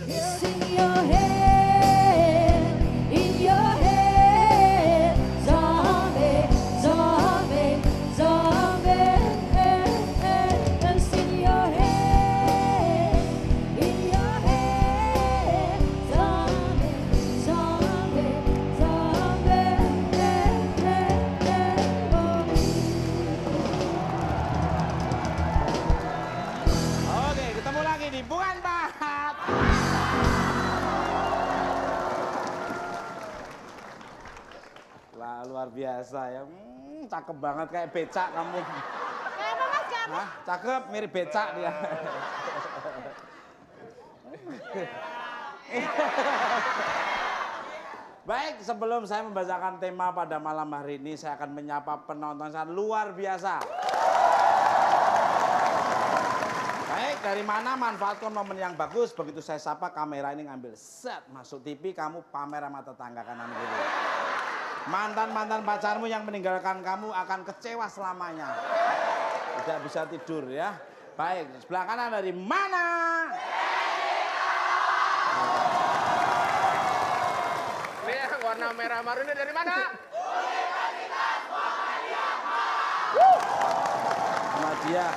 It's in your head, in your head. Zombie, zombie, zombie. It's in your head, in your head. Zombie, zombie, zombie. Oke, ketemu lagi di Bukan Pahat. Lah, luar biasa ya. Cakep banget kayak becak kamu. Kenapa Mas? Kenapa? Hah? Cakep, mirip becak dia. Baik, sebelum saya membacakan tema pada malam hari ini, saya akan menyapa penonton sangat luar biasa. Baik, dari mana manfaatkan momen yang bagus, begitu saya sapa kamera ini ngambil set, masuk TV, kamu pamer sama tetangga kanan kiri. Mantan-mantan pacarmu yang meninggalkan kamu akan kecewa selamanya. Tidak bisa tidur ya. Baik, sebelah kanan dari mana? Ini yang warna merah marun ini dari mana? Muhammadiyah.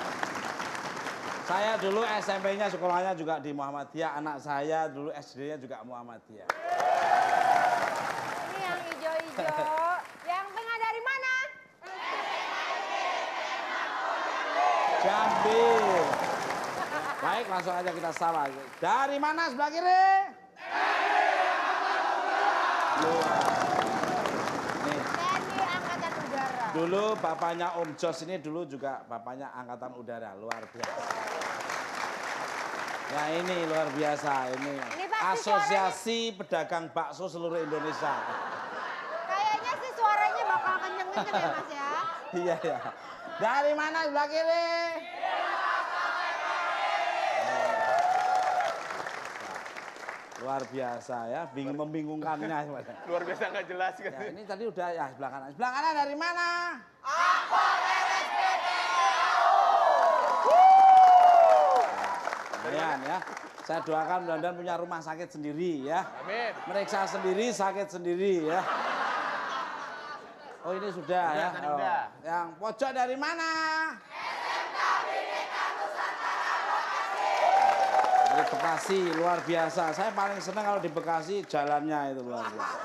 Saya dulu SMP-nya sekolahnya juga di Muhammadiyah. Anak saya dulu SD-nya juga Muhammadiyah. Ini yang hijau-hijau. Yang tengah dari mana? Jambi. Baik, langsung aja kita sapa. Dari mana sebelah kiri? Nih, TNI Angkatan Udara. dulu bapaknya Om Jos ini dulu juga bapaknya Angkatan Udara, luar biasa. Ya ini luar biasa ini. Ini pasti Asosiasi Pedagang Bakso Seluruh Indonesia. Kayaknya sih suaranya bakal kenceng-kenceng ya Mas ya. Iya ya. Dari mana sebelah kiri? Luar biasa ya, membingungkannya. Luar biasa nggak jelas kan? Ya, ini tadi udah ya sebelah kanan. Sebelah kanan dari mana? Lumayan ya. Saya doakan mudah-mudahan punya rumah sakit sendiri ya. Amin. Meriksa sendiri, sakit sendiri ya. Oh ini sudah ya. tadi udah. Yang pojok dari mana? Dari Bekasi, luar biasa. Saya paling senang kalau di Bekasi jalannya itu luar biasa.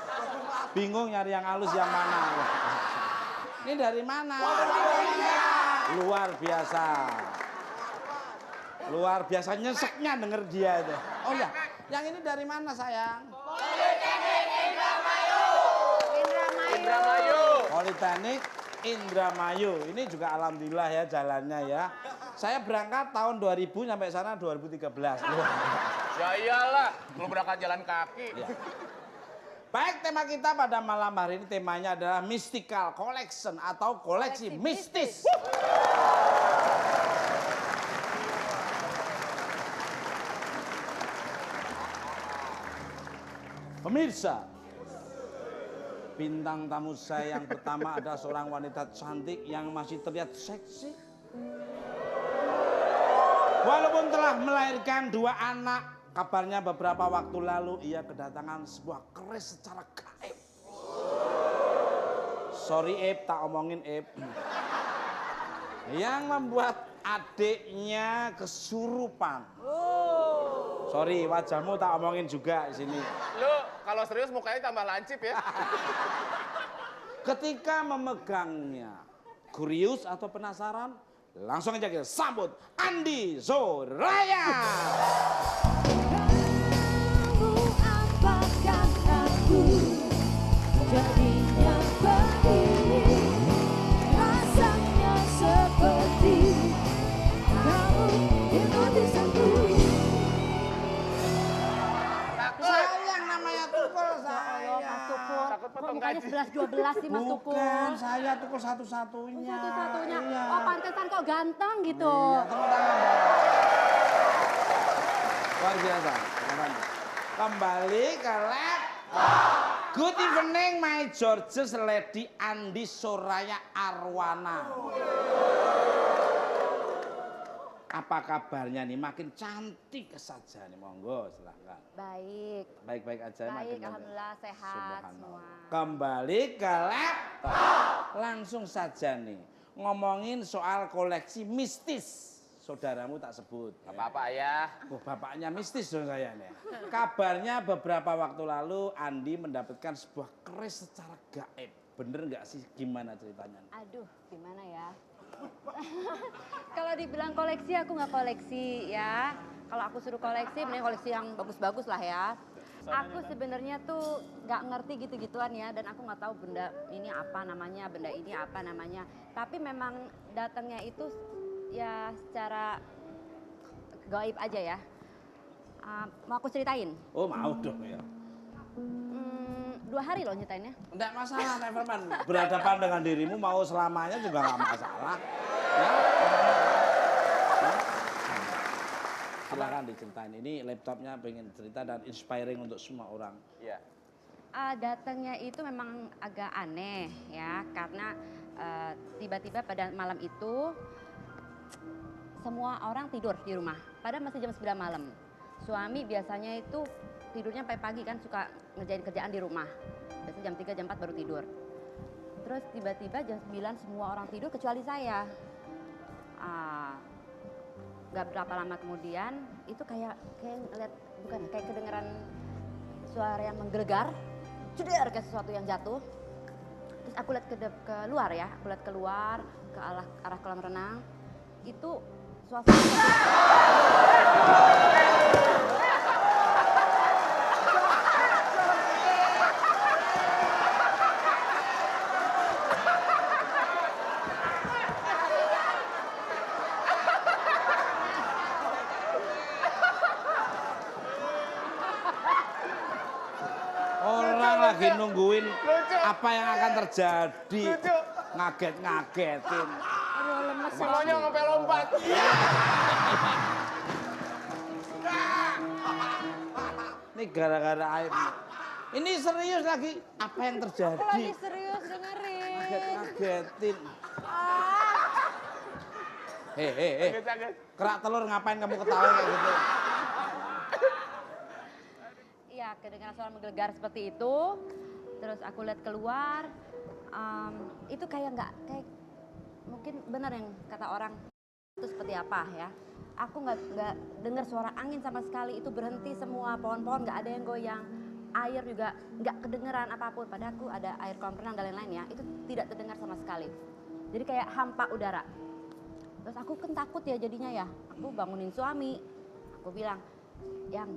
Bingung nyari yang halus yang mana. Ini dari mana? Luar biasa. Luar biasa nyeseknya denger dia itu. Oh ya, yang ini dari mana sayang? Indramayu. Politeknik Indramayu. Ini juga alhamdulillah ya jalannya ya. Saya berangkat tahun 2000 sampai sana 2013. Ya iyalah, belum berangkat jalan kaki. Ya. Baik, tema kita pada malam hari ini temanya adalah Mystical Collection atau koleksi mistis. Pemirsa, bintang tamu saya yang pertama adalah seorang wanita cantik yang masih terlihat seksi. Walaupun telah melahirkan 2 anak, kabarnya beberapa waktu lalu ia kedatangan sebuah keris secara gaib. Sorry Eb, tak omongin Eb. Yang membuat adiknya kesurupan. Sorry, wajahmu tak omongin juga di sini. Lu kalau serius mukanya tambah lancip ya. Ketika memegangnya, kurius atau penasaran, langsung aja kita sambut Andi Soraya. Kamu apakan aku jadinya begini, rasanya seperti kamu hipnotisku. Sayang namanya tukul saya. Mas Tukul, Takut kok potong mukanya gaji. 11-12 sih Mas Tukul? Bukan, saya tukul satu-satunya. Satu-satunya. Iya. Oh pantesan kok ganteng gitu. Iya, tepuk tangan. Luar biasa. Kembali ke laptop. Good evening my Georges Lady Andi Soraya Arwana. Apa kabarnya nih? Makin cantik saja nih, monggo silakan. Baik. Baik-baik aja. Baik, makin cantik. alhamdulillah sehat Subhanallah. semua. Kembali ke laptop. Langsung saja nih, ngomongin soal koleksi mistis. Saudaramu tak sebut. Gak apa-apa ayah. Oh, bapaknya mistis dong saya nih. Kabarnya beberapa waktu lalu Andi mendapatkan sebuah keris secara gaib. Bener nggak sih? Gimana ceritanya? Aduh, gimana ya? Kalau dibilang koleksi, aku nggak koleksi ya. Kalau aku suruh koleksi, mending koleksi yang bagus-bagus lah ya. Aku sebenarnya tuh nggak ngerti gitu-gituan ya, dan aku nggak tahu benda ini apa namanya, benda ini apa namanya. Tapi memang datangnya itu ya secara gaib aja ya. Mau aku ceritain? Oh mau dong ya. 2 hari loh nyeritainnya. Enggak masalah, Neverman. Berhadapan dengan dirimu mau selamanya juga nggak masalah. Ya. Silakan diceritain. Ini laptopnya pengen cerita dan inspiring untuk semua orang. Iya. Datangnya itu memang agak aneh ya, karena tiba-tiba pada malam itu semua orang tidur di rumah. Padahal masih jam 9 malam. Suami biasanya itu tidurnya sampai pagi kan, suka ngerjain kerjaan di rumah. Biasanya jam 3, jam 4 baru tidur. Terus tiba-tiba jam 9 semua orang tidur kecuali saya. Gak berapa lama kemudian itu kayak ngeliat, bukan ya, kayak kedengeran suara yang menggelegar. Ceder kayak sesuatu yang jatuh. Terus aku lihat ke luar ya, aku lihat keluar ke arah kolam renang. Itu suasana Orang lagi nungguin apa yang akan terjadi. Lucu. Ngaget-ngagetin. aduh lemes ya. Semuanya sampai lompat. Ini gara-gara air. Ini serius lagi. Apa yang Aku terjadi? lagi serius dengerin. Ngaget-ngagetin. Ah, Hei. Kaget-kaget. Kerak telur ngapain kamu ketawa kayak gitu? Iya, kedengaran suara menggelegar seperti itu. Terus aku lihat keluar, itu kayak nggak kayak mungkin benar yang kata orang itu seperti apa ya. Aku nggak dengar suara angin sama sekali, itu berhenti semua, pohon-pohon nggak ada yang goyang, air juga nggak kedengeran apapun. Padahal aku ada air kolam renang dan lain-lain ya, itu tidak terdengar sama sekali. Jadi kayak hampa udara. Terus aku kan takut ya jadinya ya, aku bangunin suami, aku bilang, yang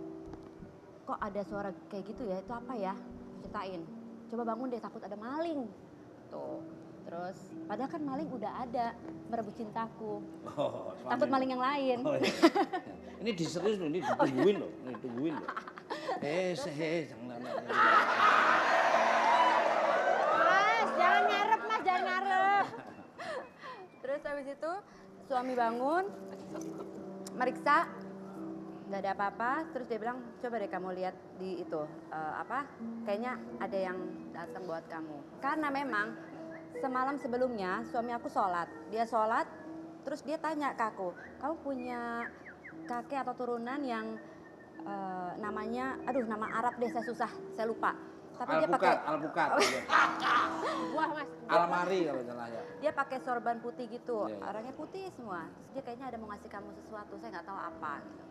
kok ada suara kayak gitu ya, itu apa ya? Ceritain, coba bangun deh, takut ada maling. Tuh, terus padahal kan maling udah ada, merebut cintaku. Oh, Takut maling yang lain. Oh, iya. Ini diserius loh, ini ditungguin loh, ini ditungguin loh. Jangan. Mas, jangan ngarep mas, jangan ngarep. Terus habis itu suami bangun, meriksa, nggak ada apa-apa. Terus dia bilang, coba deh kamu lihat di itu, kayaknya ada yang datang buat kamu. Karena memang semalam sebelumnya suami aku sholat. Dia sholat, terus dia tanya ke aku, kamu punya kakek atau turunan yang namanya, nama Arab deh, saya susah, saya lupa. Tapi dia pakai Alpukat. buah mas. Almari kalau salah ya. Dia pakai sorban putih gitu, Iya. orangnya putih semua. Terus dia kayaknya ada mau ngasih kamu sesuatu, saya nggak tahu apa. Gitu.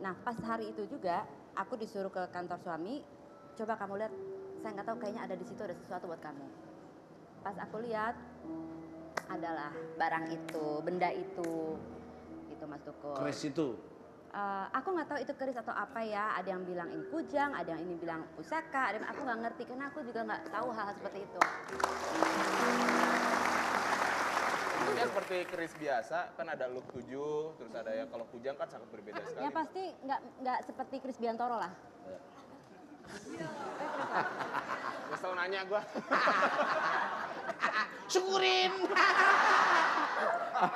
Nah pas hari itu juga aku disuruh ke kantor suami, coba kamu lihat, saya nggak tahu kayaknya ada di situ ada sesuatu buat kamu. Pas aku lihat adalah barang itu, benda itu, gitu Mas Tukul. Keris itu. Aku nggak tahu itu keris atau apa ya. Ada yang bilang ini kujang, ada yang ini bilang pusaka, ada yang aku nggak ngerti karena aku juga nggak tahu hal-hal seperti itu. Ini seperti keris biasa, kan ada look 7, terus ada yang kalau kujang kan sangat berbeda sekali. Ya pasti nggak seperti Kris Biantoro lah. Kesel nanya gua. Syukurin.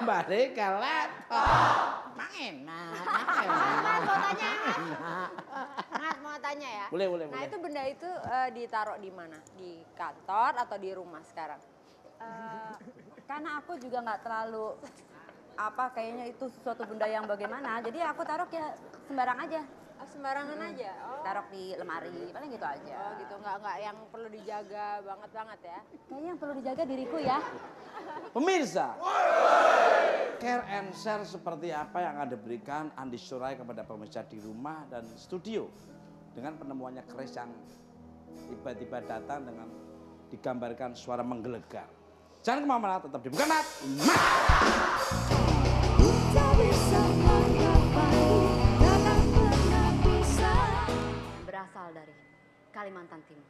Balik ke laptop. Mas mau tanya, Mas mau tanya ya. Boleh. Nah itu benda itu ditaruh di mana? Di kantor atau di rumah sekarang? Karena aku juga nggak terlalu apa kayaknya itu sesuatu benda yang bagaimana. Jadi aku taruh ya sembarang aja. Oh, sembarangan aja. Oh. Taruh di lemari, paling gitu aja. Oh gitu, nggak yang perlu dijaga banget ya. Kayaknya yang perlu dijaga diriku ya. Pemirsa, care and share seperti apa yang akan diberikan Andi Suraya kepada pemirsa di rumah dan studio dengan penemuannya keris yang tiba-tiba datang dengan digambarkan suara menggelegar. Jangan kemana-mana, tetap di Bukan Mat. Berasal dari Kalimantan Timur.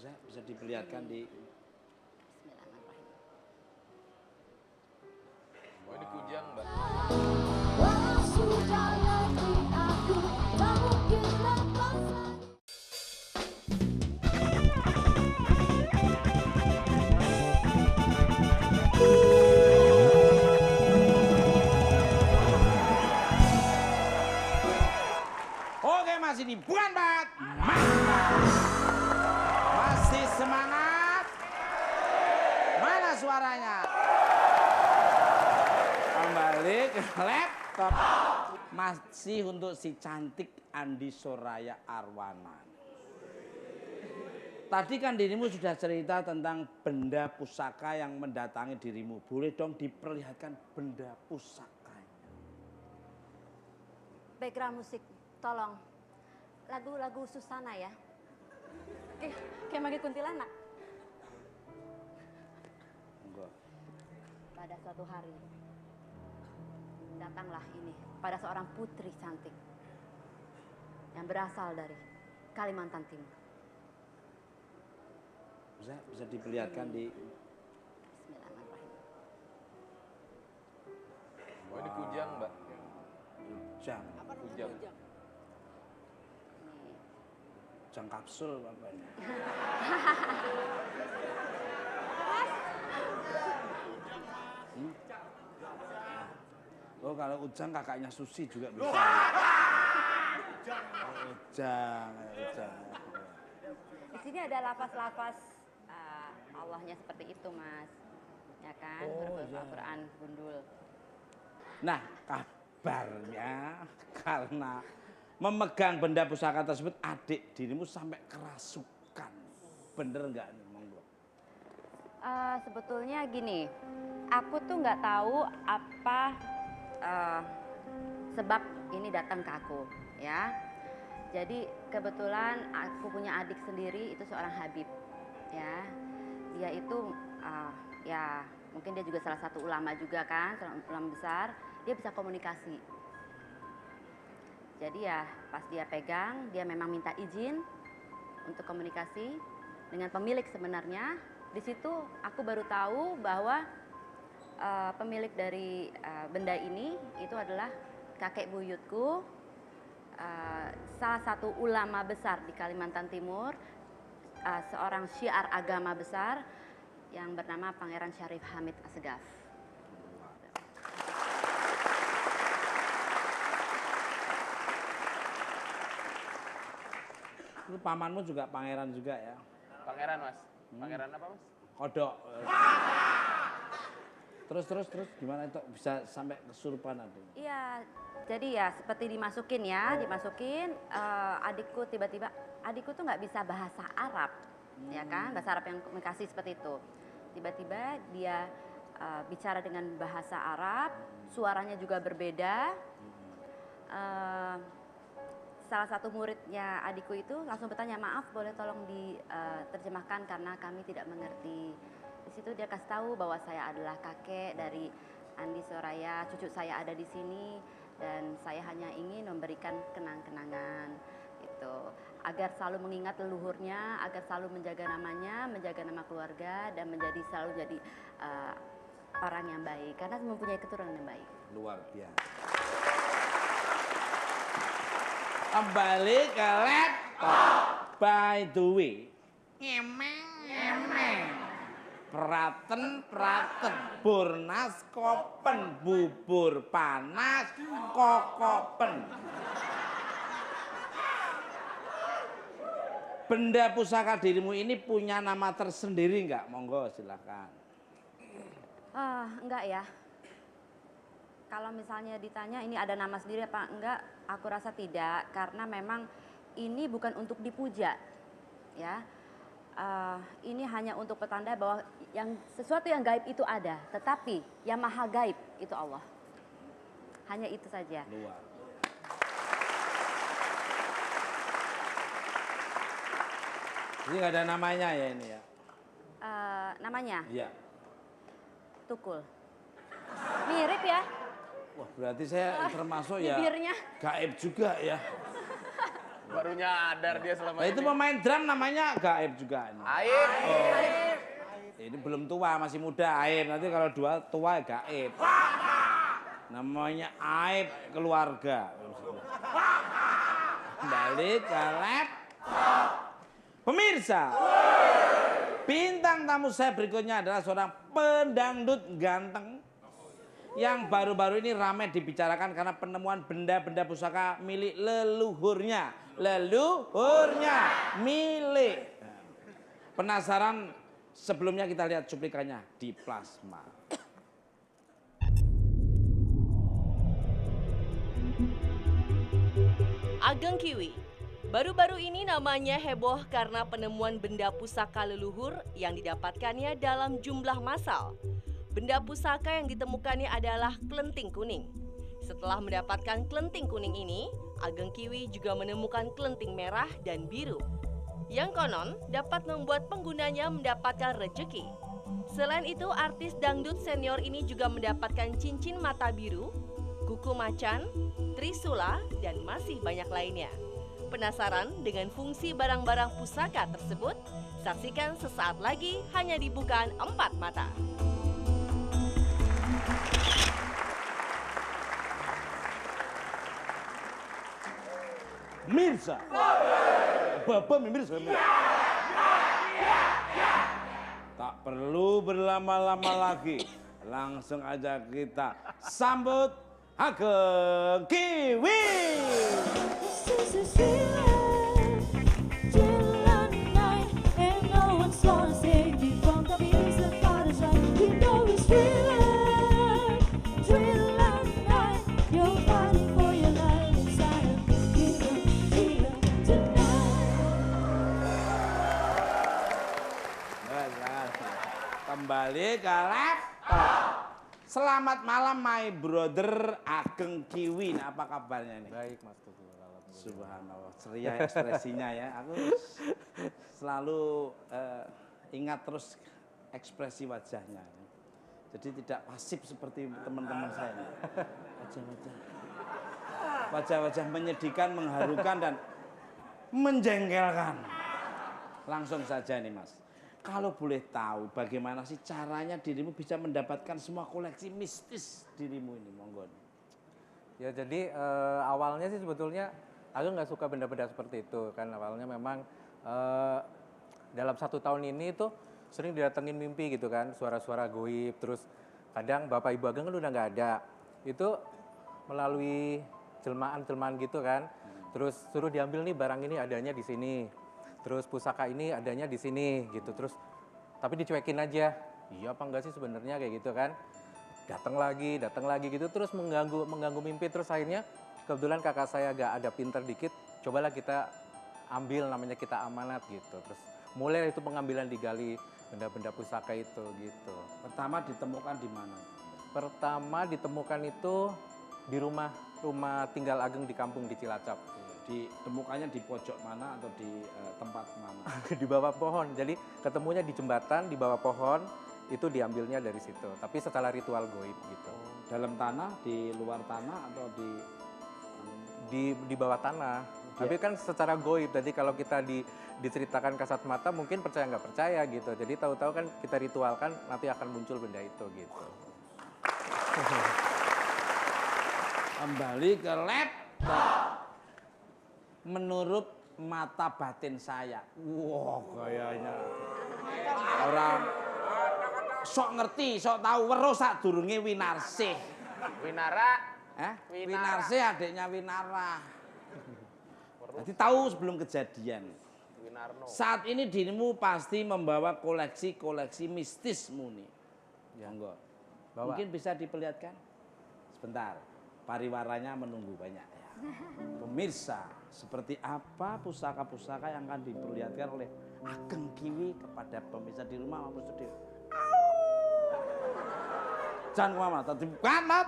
Bisa diperlihatkan di Bismillahirrahmanirrahim. Oh ini kujang, Mbak. Oke, masih di Bukan Mat. Masih semangat. Mana suaranya? Kembali ke laptop. Masih untuk si cantik Andi Soraya Arwana. Tadi kan dirimu sudah cerita tentang benda pusaka yang mendatangi dirimu. Boleh dong diperlihatkan benda pusakanya. Background musik, tolong. Lagu-lagu Susana ya. Kayak manggil kuntilanak. Enggak. Pada suatu hari, datanglah ini pada seorang putri cantik yang berasal dari Kalimantan Timur. Bisa diperlihatkan di Bismillahirrahmanirrahim. Oh ini kujang, Mbak. jam, Apa namanya Kujang. kujang? Ini jam kapsul apa ini? Oh kalau Ujang kakaknya Susi juga bisa. Ujang. di sini ada lapas-lapas Allahnya seperti itu, Mas. Ya kan? Huruf iya. Al-Quran gundul. Nah kabarnya karena memegang benda pusaka tersebut adik dirimu sampai kerasukan. Bener nggak nih monggo? Sebetulnya gini, aku tuh nggak tahu apa sebab ini datang ke aku, ya. Jadi kebetulan aku punya adik sendiri itu seorang Habib, ya. Dia itu ya mungkin dia juga salah satu ulama juga kan, seorang ulama besar. Dia bisa komunikasi. Jadi ya pas dia pegang, dia memang minta izin untuk komunikasi dengan pemilik sebenarnya. Di situ aku baru tahu bahwa pemilik dari benda ini itu adalah kakek buyutku, salah satu ulama besar di Kalimantan Timur, seorang syiar agama besar yang bernama Pangeran Syarif Hamid Assegaf. Itu pamanmu juga pangeran juga ya? Pangeran, Mas. Pangeran apa, Mas? Kodok. Terus gimana itu bisa sampai kesurupan adik? Iya, jadi ya seperti dimasukin, adikku tiba-tiba, adikku tuh nggak bisa bahasa Arab, ya kan, bahasa Arab yang komunikasi seperti itu. Tiba-tiba dia bicara dengan bahasa Arab, suaranya juga berbeda. Salah satu muridnya adikku itu langsung bertanya, maaf boleh tolong diterjemahkan karena kami tidak mengerti. Di situ dia kasih tahu bahwa saya adalah kakek dari Andi Soraya, cucu saya ada di sini dan saya hanya ingin memberikan kenang-kenangan itu agar selalu mengingat leluhurnya, agar selalu menjaga namanya, menjaga nama keluarga dan selalu jadi orang yang baik karena mempunyai keturunan yang baik. Luar biasa. Kembali ke laptop. By the way, praten, burnas kopen, bubur panas, kokopen. Benda pusaka dirimu ini punya nama tersendiri nggak? Monggo silakan. Enggak ya. Kalau misalnya ditanya ini ada nama sendiri apa enggak, aku rasa tidak karena memang ini bukan untuk dipuja, ya. Ini hanya untuk petanda bahwa sesuatu yang gaib itu ada, tetapi yang maha gaib itu Allah. Hanya itu saja. Luar. Ini nggak ada namanya ya ini ya? Namanya Iya. Tukul. Mirip ya Wah berarti saya termasuk ya bibirnya. gaib juga ya. Baru nyadar dia selama Nah, itu ini. pemain drum namanya gaib juga ini. Aib. Ini belum tua, masih muda Aib. Nanti kalau dua tua gaib. Namanya Aib keluarga. Kembali ke laptop. Pemirsa, bintang tamu saya berikutnya adalah seorang pendangdut ganteng yang baru-baru ini ramai dibicarakan karena penemuan benda-benda pusaka milik leluhurnya. Leluhurnya milik. Penasaran? Sebelumnya kita lihat cuplikannya di Plasma. Ageng Kiwi. Baru-baru ini namanya heboh karena penemuan benda pusaka leluhur yang didapatkannya dalam jumlah massal. Benda pusaka yang ditemukannya adalah kelenting kuning. Setelah mendapatkan kelenting kuning ini, Ageng Kiwi juga menemukan kelenting merah dan biru. Yang konon dapat membuat penggunanya mendapatkan rejeki. Selain itu, artis dangdut senior ini juga mendapatkan cincin mata biru, kuku macan, trisula, dan masih banyak lainnya. Penasaran dengan fungsi barang-barang pusaka tersebut? Saksikan sesaat lagi hanya di Bukaan Empat Mata. Mirsa. Bapak Mirsa. Tak perlu berlama-lama lagi. Langsung aja kita sambut Ageng Kiwi. Kembali ke laptop. Selamat malam my brother Ageng Kiwi. Nah, apa kabarnya nih? Baik Mas Tukul. Subhanallah, ceria ekspresinya ya. Aku selalu ingat terus ekspresi wajahnya. Jadi tidak pasif seperti teman-teman saya. Wajah-wajah menyedihkan, mengharukan dan menjengkelkan. Langsung saja nih Mas. Kalau boleh tahu bagaimana sih caranya dirimu bisa mendapatkan semua koleksi mistis dirimu ini, monggo. Ya jadi awalnya sih sebetulnya aku nggak suka benda-benda seperti itu kan. Awalnya memang dalam 1 tahun ini tuh sering didatengin mimpi gitu kan, suara-suara goib. Terus kadang Bapak Ibu Ageng kan udah nggak ada. Itu melalui jelmaan-jelmaan gitu kan. Terus suruh diambil nih barang ini adanya di sini. Terus pusaka ini adanya di sini gitu. Terus tapi dicuekin aja. Iya apa enggak sih sebenarnya kayak gitu kan. Datang lagi gitu terus mengganggu mimpi. Terus akhirnya kebetulan kakak saya agak ada pinter dikit, cobalah kita ambil, namanya kita amanat gitu. Terus mulai itu pengambilan digali benda-benda pusaka itu gitu. Pertama ditemukan di mana? Pertama ditemukan itu di rumah tinggal Ageng di kampung di Cilacap. Ditemukannya di pojok mana atau di tempat mana? Di bawah pohon. Jadi ketemunya di jembatan di bawah pohon, itu diambilnya dari situ. Tapi setelah ritual goib gitu. Dalam tanah, di luar tanah atau di bawah tanah. Tapi kan secara goib. Jadi kalau kita diceritakan kasat mata mungkin percaya nggak percaya gitu. Jadi tahu-tahu kan kita ritualkan nanti akan muncul benda itu gitu. Kembali ke laptop. Menurut mata batin saya, wah kayaknya orang sok ngerti, sok tahu weruh sadurunge Winarsih. Winara. Winarsih adiknya Winara. Jadi tahu sebelum kejadian. Winarno. Saat ini dirimu pasti membawa koleksi mistis muni. Ya enggak. Bawa. Mungkin bisa diperlihatkan? Sebentar, pariwaranya menunggu banyak ya. Pemirsa, seperti apa pusaka-pusaka yang akan diperlihatkan oleh Ageng Kiwi kepada pemirsa di rumah maupun studio? Jangan kemana-mana, tapi kanat,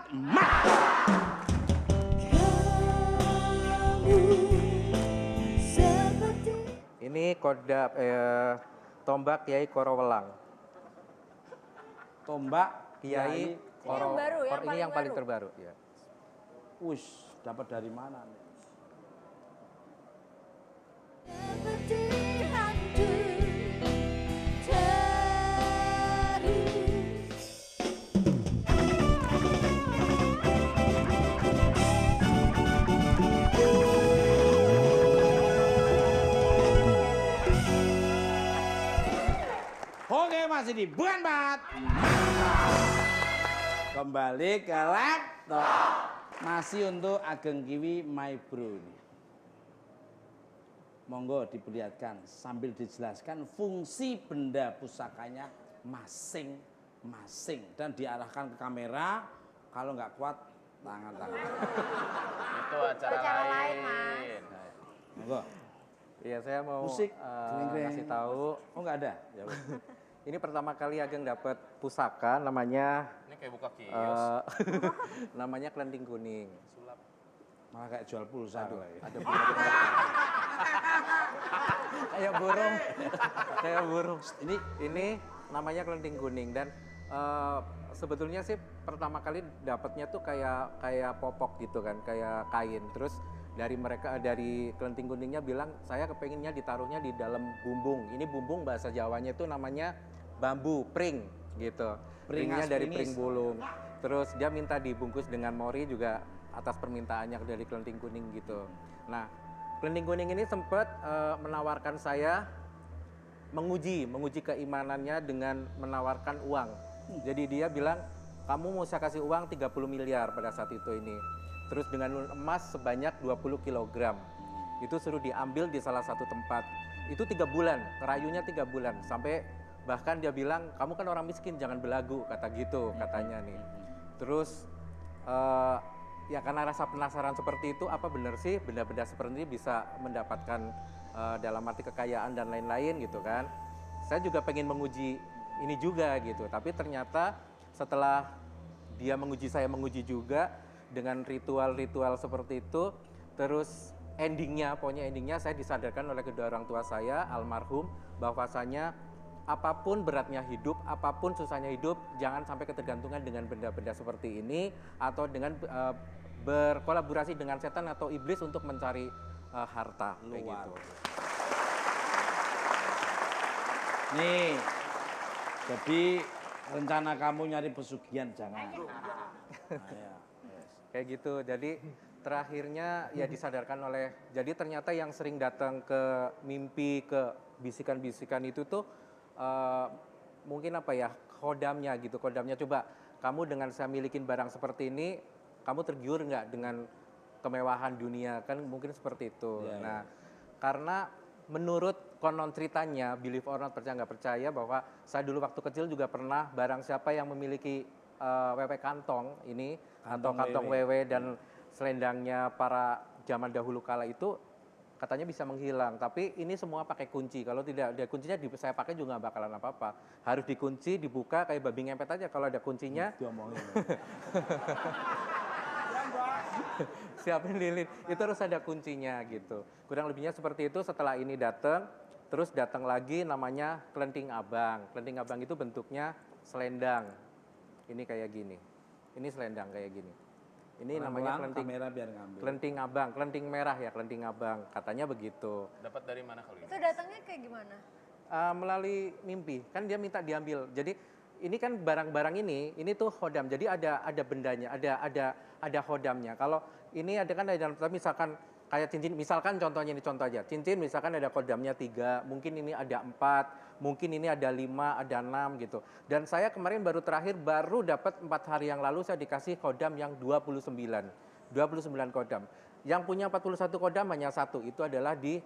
Ini tombak Kiai Korowelang. tombak Kiai yang baru, yang ini paling yang paling baru. terbaru ya. Wush, dapat dari mana nih? Oke, masih di Bukan Bat. Kembali ke laptop. Masih untuk Ageng Kiwi My Bro ini. Monggo diperlihatkan sambil dijelaskan fungsi benda pusakanya masing-masing dan diarahkan ke kamera. Kalau nggak kuat tangan-tangan. Itu acara lain. Monggo. Iya, saya mau Musik, gering-gering. ngasih tahu. Oh nggak ada. Ya, wes. Ini pertama kali Ageng dapat pusaka namanya Ini kayak buka kios. namanya kelenting kuning. Malah kayak jual pulsa. Ada burung. Kayak burung. Kayak burung. Ini namanya kelenting kuning dan sebetulnya sih pertama kali dapatnya tuh kayak popok gitu kan, kayak kain. Terus dari kelenting kuningnya bilang saya kepenginnya ditaruhnya di dalam bumbung. Ini bumbung bahasa Jawanya itu namanya bambu pring gitu. Pringnya dari pring bulung. Terus dia minta dibungkus dengan mori juga atas permintaannya dari kelenting kuning gitu. Nah, kelenting kuning ini sempat menawarkan saya menguji keimanannya dengan menawarkan uang. Jadi dia bilang, kamu mau saya kasih uang 30 miliar pada saat itu ini. Terus dengan emas sebanyak 20 kg. Itu suruh diambil di salah satu tempat. Itu 3 bulan, kerayunya 3 bulan. Sampai bahkan dia bilang, kamu kan orang miskin, jangan belagu, kata gitu katanya nih. Terus ya karena rasa penasaran seperti itu, apa benar sih benda-benda seperti ini bisa mendapatkan dalam arti kekayaan dan lain-lain gitu kan. Saya juga pengen menguji ini juga gitu, tapi ternyata setelah dia menguji, saya menguji juga dengan ritual-ritual seperti itu, terus pokoknya endingnya saya disadarkan oleh kedua orang tua saya, almarhum, bahwasanya apapun beratnya hidup, apapun susahnya hidup, jangan sampai ketergantungan dengan benda-benda seperti ini atau dengan berkolaborasi dengan setan atau iblis untuk mencari harta kayak gitu. Nih, jadi rencana kamu nyari pesugihan jangan. Nah, ya. Kayak gitu. Jadi terakhirnya ya disadarkan jadi ternyata yang sering datang ke mimpi, ke bisikan-bisikan itu tuh mungkin apa ya, khodamnya gitu. Khodamnya, coba kamu dengan saya milikin barang seperti ini, kamu tergiur nggak dengan kemewahan dunia, kan mungkin seperti itu. Ya, nah, karena menurut konon ceritanya, believe or not, percaya nggak percaya, bahwa saya dulu waktu kecil juga pernah barang siapa yang memiliki wewe kantong ini, atau kantong wewe dan selendangnya para zaman dahulu kala itu, katanya bisa menghilang. Tapi ini semua pakai kunci. Kalau tidak ada kuncinya, saya pakai juga nggak bakalan apa-apa. Harus dikunci, dibuka kayak babi ngepet aja. Kalau ada kuncinya, siapin lilin. Itu harus ada kuncinya gitu. Kurang lebihnya seperti itu. Setelah ini datang, terus datang lagi namanya kelenting abang. Kelenting abang itu bentuknya selendang. Ini kayak gini. Ini selendang kayak gini. Ini namanya kelenting abang, kelenting merah ya, kelenting abang. Katanya begitu. Dapat dari mana kalau ini? Itu datangnya kayak gimana? Melalui mimpi. Kan dia minta diambil. Jadi ini kan barang-barang ini tuh khodam. Jadi ada bendanya, ada khodamnya. Kalau ini ada kan ada, misalkan kayak cincin, misalkan contohnya ini contoh aja. Cincin misalkan ada khodamnya 3, mungkin ini ada 4, mungkin ini ada 5, ada 6 gitu. Dan saya kemarin baru dapat 4 hari yang lalu saya dikasih khodam yang 29 khodam. Yang punya 41 khodam hanya 1, itu adalah di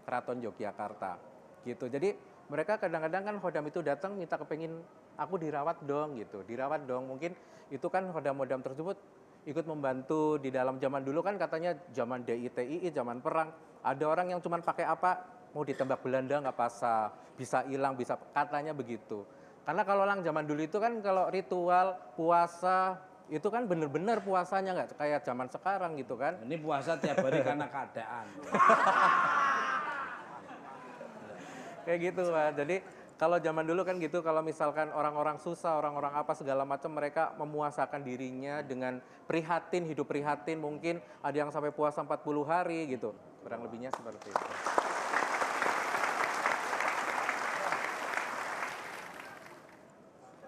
Keraton Yogyakarta. Gitu. Jadi mereka kadang-kadang kan Khodam itu datang minta kepengin aku dirawat dong gitu, dirawat dong. Mungkin itu kan Khodam-Khodam tersebut ikut membantu di dalam zaman dulu kan katanya zaman DITII, zaman perang. Ada orang yang cuma pakai apa, mau ditembak Belanda nggak pasal, bisa hilang, bisa katanya begitu. Karena kalau orang zaman dulu itu kan kalau ritual puasa itu kan bener-bener puasanya nggak kayak zaman sekarang gitu kan. Ini puasa tiap hari karena keadaan. Kayak gitu Pak. Jadi kalau zaman dulu kan gitu, kalau misalkan orang-orang susah, orang-orang apa segala macam, mereka memuasakan dirinya dengan prihatin, hidup prihatin, mungkin ada yang sampai puasa 40 hari gitu. Kurang lebihnya seperti itu.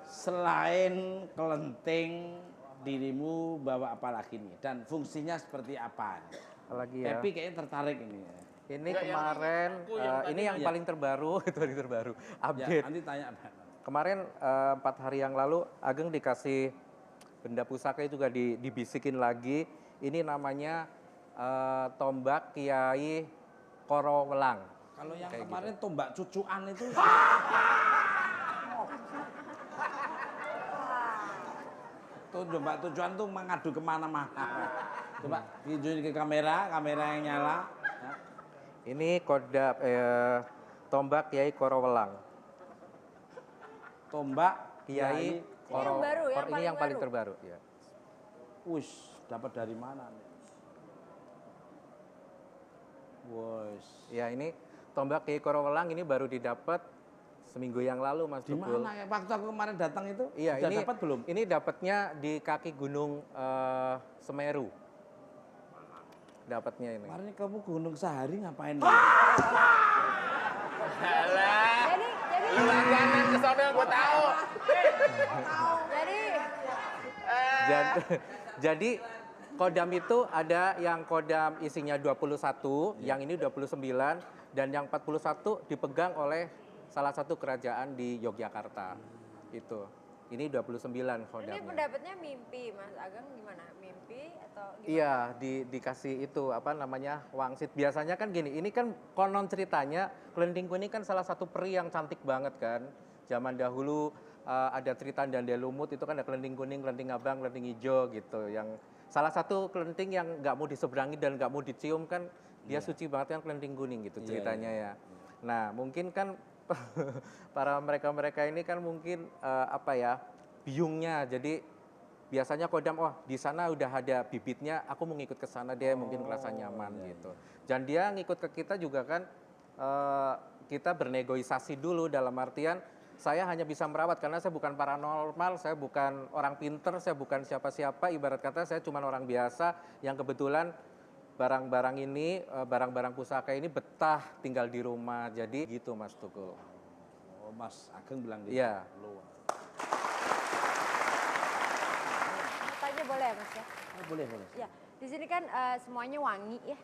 Selain kelenting, dirimu bawa apa lagi nih? Dan fungsinya seperti apa? Apalagi ya. Happy kayaknya tertarik ini. Ini kemarin, ini yang paling terbaru, itu paling terbaru, Ya, update. nanti tanya. Kemarin 4 hari yang lalu Ageng dikasih benda pusaka juga dibisikin lagi. Ini namanya tombak Kiai Korowelang. Kalau yang Kayak kemarin tombak cucuan itu. Tuh tombak tujuan tuh mengadu kemana-mana. Coba tunjukin ke kamera yang nyala. Ya. Ini kodam tombak Kiai Korowelang. Tombak Kiai Yang baru, yang ini paling yang paling baru. terbaru ya. Wush, dapat dari mana nih? Wush. Ya ini tombak Kiai Korowelang ini baru didapat seminggu yang lalu Mas Di Tukul. mana ya? Waktu aku kemarin datang itu Iya, udah ini dapat belum? Ini dapatnya di kaki Gunung Semeru. Dapatnya ini. Kemarin kamu ke Gunung Sahari ngapain? Alah, Jadi lu langganan ke sana gue tahu. jadi Jadi kodam itu ada yang kodam isinya 21, yang ini 29 dan yang 41 dipegang oleh salah satu kerajaan di Yogyakarta. Itu. Ini 29 ini kodamnya. pendapatnya mimpi, Mas Ageng gimana? Mimpi atau gimana? Iya, dikasih itu apa namanya wangsit. Biasanya kan gini, ini kan konon ceritanya Kelentingku ini kan salah satu peri yang cantik banget kan. Zaman dahulu ada cerita Dande Lumut itu kan ada kelenting kuning, kelenting abang, kelenting hijau gitu. Yang salah satu kelenting yang nggak mau diseberangi dan nggak mau dicium kan dia suci banget kan kelenting kuning gitu ceritanya ya. Nah mungkin kan para mereka-mereka ini kan mungkin apa ya biungnya. Jadi biasanya kodam, oh di sana udah ada bibitnya, aku mau ngikut ke sana dia mungkin merasa nyaman gitu. Dan dia ngikut ke kita juga kan kita bernegosiasi dulu dalam artian saya hanya bisa merawat karena saya bukan paranormal, saya bukan orang pinter, saya bukan siapa-siapa, ibarat kata saya cuma orang biasa yang kebetulan barang-barang ini, barang-barang pusaka ini betah tinggal di rumah. Jadi gitu Mas Tukul. Oh, Mas Ageng bilang gitu. Iya. Tanya boleh ya, Mas ya? Oh, boleh. Ya, di sini kan semuanya wangi ya,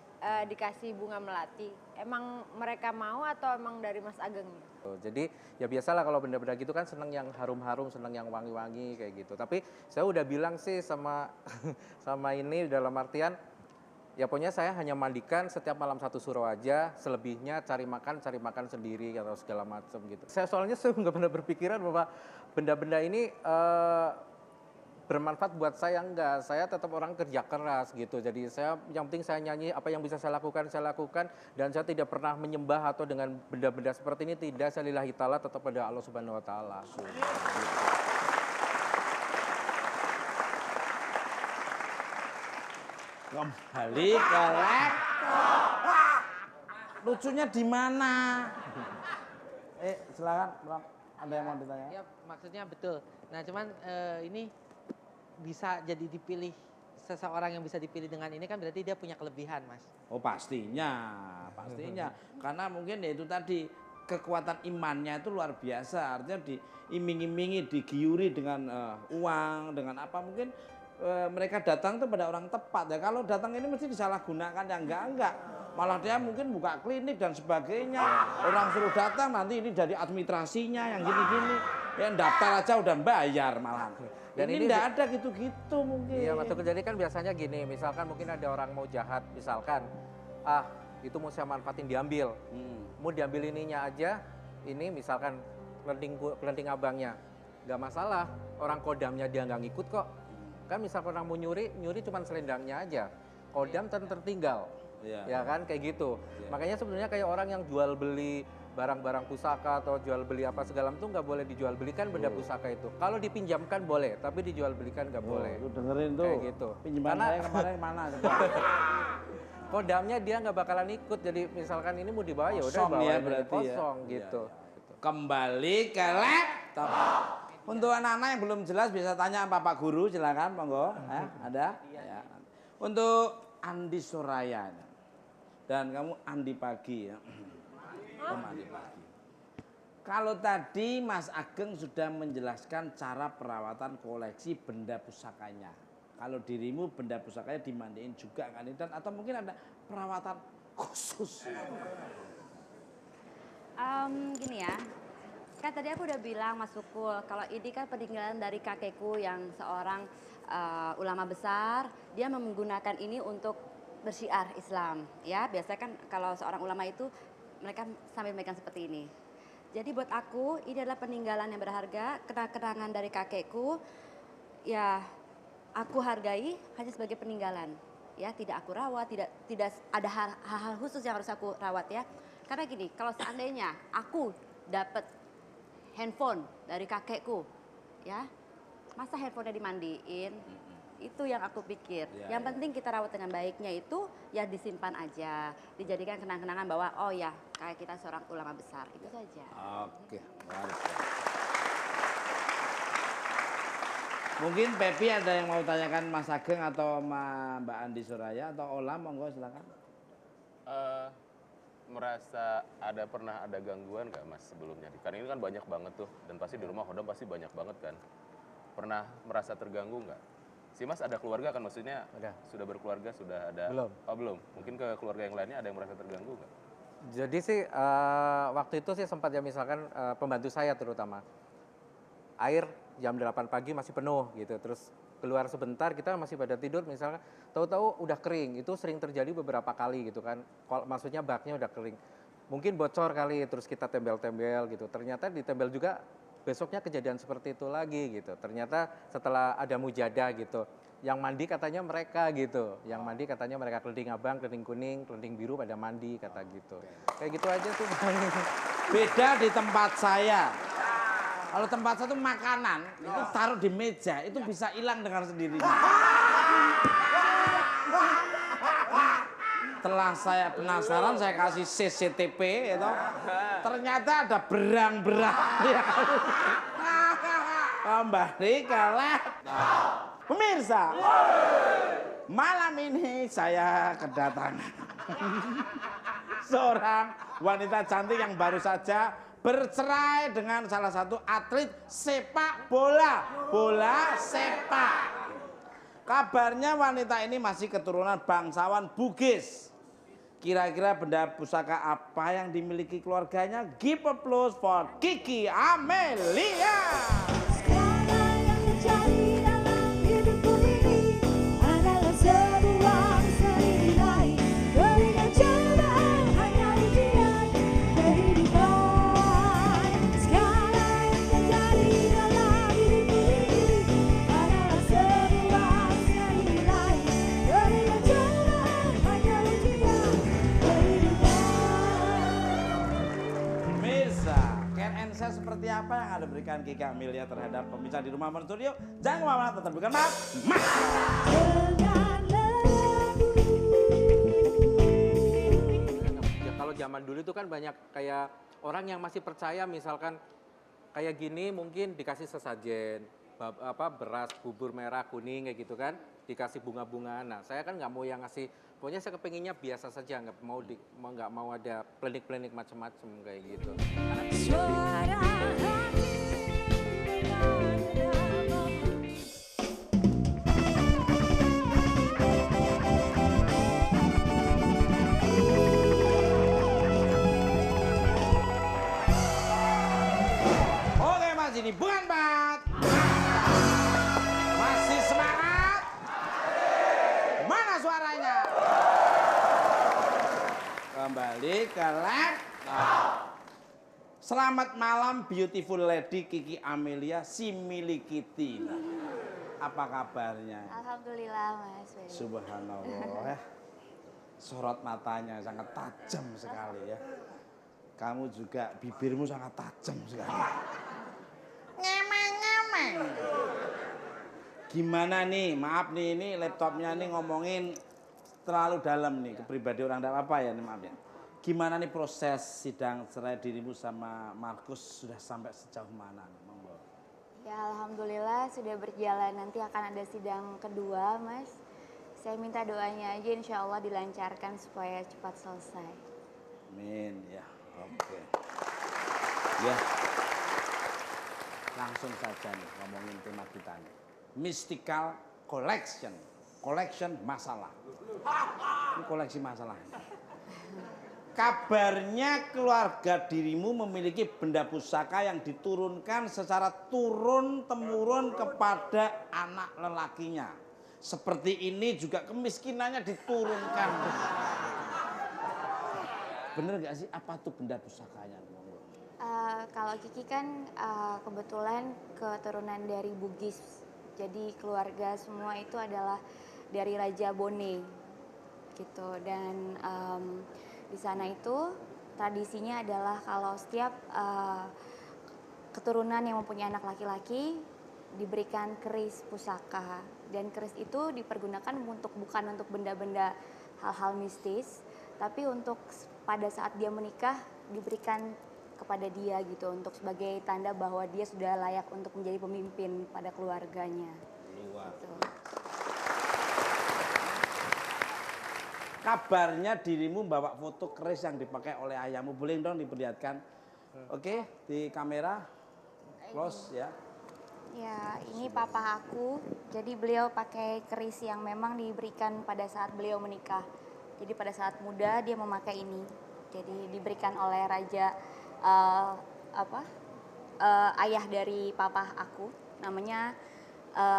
dikasih bunga melati. Emang mereka mau atau emang dari Mas Ageng nih? Jadi ya biasalah kalau benda-benda gitu kan seneng yang harum-harum, seneng yang wangi-wangi kayak gitu. Tapi saya udah bilang sih sama sama ini dalam artian ya pokoknya saya hanya mandikan setiap malam 1 suro aja, selebihnya cari makan sendiri atau segala macam gitu. Saya soalnya nggak pernah berpikiran bahwa benda-benda ini bermanfaat buat saya, enggak. Saya tetap orang kerja keras gitu. Jadi saya yang penting saya nyanyi, apa yang bisa saya lakukan dan saya tidak pernah menyembah atau dengan benda-benda seperti ini tidak. Saya lillahi ta'ala tetap pada Allah Subhanahu wa taala. Kembali ke laptop. Lucunya di mana? Silakan, Bang. Ada yang mau ditanya? Ya, maksudnya betul. Nah, cuman ini bisa jadi dipilih seseorang yang bisa dipilih dengan ini kan berarti dia punya kelebihan, Mas. Oh pastinya. Karena mungkin ya itu tadi kekuatan imannya itu luar biasa. Artinya diiming-imingi, digiuri dengan uang, dengan apa mungkin mereka datang itu pada orang tepat ya. Kalau datang ini mesti disalahgunakan ya enggak. Malah dia mungkin buka klinik dan sebagainya. Orang suruh datang nanti ini jadi administrasinya yang gini-gini. Ya daftar aja udah bayar malah. Dan ini enggak ada gitu-gitu mungkin. Iya, Mas Tukul. Jadi kan biasanya gini, misalkan mungkin ada orang mau jahat, misalkan itu mau saya manfaatin diambil. Mau diambil ininya aja, ini misalkan kelending abangnya, nggak masalah. Orang kodamnya dia nggak ngikut kok. Kan misalkan orang mau nyuri cuma selendangnya aja. Kodam tertinggal. Iya. Ya kan kayak gitu. Iya. Makanya sebenarnya kayak orang yang jual beli barang-barang pusaka atau jual beli apa segala itu nggak boleh dijual belikan benda pusaka itu. Kalau dipinjamkan boleh, tapi dijual belikan nggak boleh. Lu dengerin tuh. Kayak gitu. Pinjaman Karena saya kemarin mana? Coba. kodamnya dia nggak bakalan ikut. Jadi misalkan ini mau dibawa ya udah Kosong bawa ya aja, berarti ya. kosong Iya, gitu. Kembali ke laptop. Untuk anak-anak yang belum jelas bisa tanya Bapak Guru, silakan monggo. Ada? Ya. Untuk Andi Soraya dan kamu Andi Pagi ya. Kamu Andi Pagi. Kalau tadi Mas Ageng sudah menjelaskan cara perawatan koleksi benda pusakanya. Kalau dirimu benda pusakanya dimandiin juga kan, dan atau mungkin ada perawatan khusus. Gini ya, kan tadi aku udah bilang Mas Sukul, kalau ini kan peninggalan dari kakekku yang seorang ulama besar, dia menggunakan ini untuk bersyiar Islam. Ya, biasanya kan kalau seorang ulama itu mereka sambil megang seperti ini. Jadi buat aku ini adalah peninggalan yang berharga, kenang-kenangan dari kakekku. Ya, aku hargai hanya sebagai peninggalan. Ya, tidak aku rawat, tidak ada hal-hal khusus yang harus aku rawat ya. Karena gini, kalau seandainya aku dapat handphone dari kakekku, ya, masa handphonenya dimandiin? Itu yang aku pikir. Ya, Yang penting kita rawat dengan baiknya itu ya disimpan aja, dijadikan kenang-kenangan bahwa oh ya kayak kita seorang ulama besar, itu saja. Oke, luar biasa. Mungkin Pepi ada yang mau tanyakan Mas Ageng atau Mbak Andi Soraya atau Ola, monggo silakan. Merasa pernah ada gangguan nggak Mas sebelumnya? Karena ini kan banyak banget tuh, dan pasti di rumah Hodam pasti banyak banget kan. Pernah merasa terganggu nggak? Si Mas ada keluarga kan, maksudnya Ada. sudah berkeluarga, sudah ada? Belum. Oh belum, mungkin ke keluarga yang lainnya ada yang merasa terganggu nggak? Jadi sih waktu itu sih sempat ya misalkan pembantu saya terutama. Air jam 8 pagi masih penuh gitu. Terus keluar sebentar kita masih pada tidur misalkan tahu-tahu udah kering. Itu sering terjadi beberapa kali gitu kan. Maksudnya baknya udah kering. Mungkin bocor kali terus kita tembel-tembel gitu. Ternyata ditembel juga besoknya kejadian seperti itu lagi gitu. Ternyata setelah ada mujadah gitu. Yang mandi katanya mereka gitu. Yang mandi katanya mereka kelending abang, kelending kuning, kelending biru pada mandi kata gitu. Kayak gitu aja sih. Beda di tempat saya. Kalau tempat saya itu makanan, itu taruh di meja, itu bisa hilang dengan sendirinya. Setelah saya penasaran, saya kasih CCTV, itu ternyata ada berang-berang. Kembali ke laptop. Pemirsa, malam ini saya kedatangan seorang wanita cantik yang baru saja bercerai dengan salah satu atlet sepak bola, bola sepak. Kabarnya wanita ini masih keturunan bangsawan Bugis. Kira-kira benda pusaka apa yang dimiliki keluarganya? Give applause for Kiki Amelia. Segala yang terjadi dalam hidupku ini adalah sebuah misteri ilahi. Berikan cobaan hanya ujian kehidupan. Segala yang terjadi dalam hidupku ini adalah sebuah misteri ilahi. Berikan cobaan hanya ujian kehidupan. Mirsa, care and share seperti apa yang Anda berikan Kiki Amelia terhadap pemirsa di rumah studio? Jangan kemana-mana, tetap bukan maaf. Dengan Ya, kalau zaman dulu itu kan banyak kayak orang yang masih percaya misalkan kayak gini mungkin dikasih sesajen beras bubur merah kuning kayak gitu kan dikasih bunga-bunga. Nah saya kan nggak mau yang ngasih, pokoknya saya kepenginnya biasa saja, nggak mau ada plenik-plenik macam-macam kayak gitu. suara hati dengan namamu. Oke Mas, ini bukan bat. Masih semangat? Mana suaranya? Kembali ke laptop. Selamat malam beautiful lady Kiki Amelia si milik Kitty. Apa kabarnya? Alhamdulillah Mas. Subhanallah ya. Sorot matanya sangat tajam sekali ya. Kamu juga bibirmu sangat tajam sekali. Ngemeng-ngemeng. Gimana nih? Maaf nih ini laptopnya nih ngomongin terlalu dalam nih ke pribadi orang, enggak apa-apa ya, maaf ya. Gimana nih proses sidang cerai dirimu sama Markus sudah sampai sejauh mana nih? Monggo. Ya alhamdulillah sudah berjalan, nanti akan ada sidang kedua Mas. Saya minta doanya aja insya Allah dilancarkan supaya cepat selesai. Amin ya. Oke. Ya. Langsung saja nih ngomongin tema kita nih. Mystical collection. Collection masalah. Ini koleksi masalah. Kabarnya keluarga dirimu memiliki benda pusaka yang diturunkan secara turun-temurun kepada anak lelakinya. Seperti ini juga kemiskinannya diturunkan. Bener gak sih? Apa tuh benda pusakanya? Kalau Kiki kan kebetulan keturunan dari Bugis. Jadi keluarga semua itu adalah dari Raja Bone gitu. Dan di sana itu tradisinya adalah kalau setiap keturunan yang mempunyai anak laki-laki diberikan keris pusaka, dan keris itu dipergunakan bukan untuk benda-benda hal-hal mistis, tapi untuk pada saat dia menikah diberikan kepada dia gitu, untuk sebagai tanda bahwa dia sudah layak untuk menjadi pemimpin pada keluarganya. Luar. Gitu. Kabarnya dirimu bawa foto keris yang dipakai oleh ayahmu. Boleh dong diperlihatkan? Oke, di kamera. Close ya. Ya, ini papa aku. Jadi beliau pakai keris yang memang diberikan pada saat beliau menikah. Jadi pada saat muda dia memakai ini. Jadi diberikan oleh raja ayah dari papa aku, namanya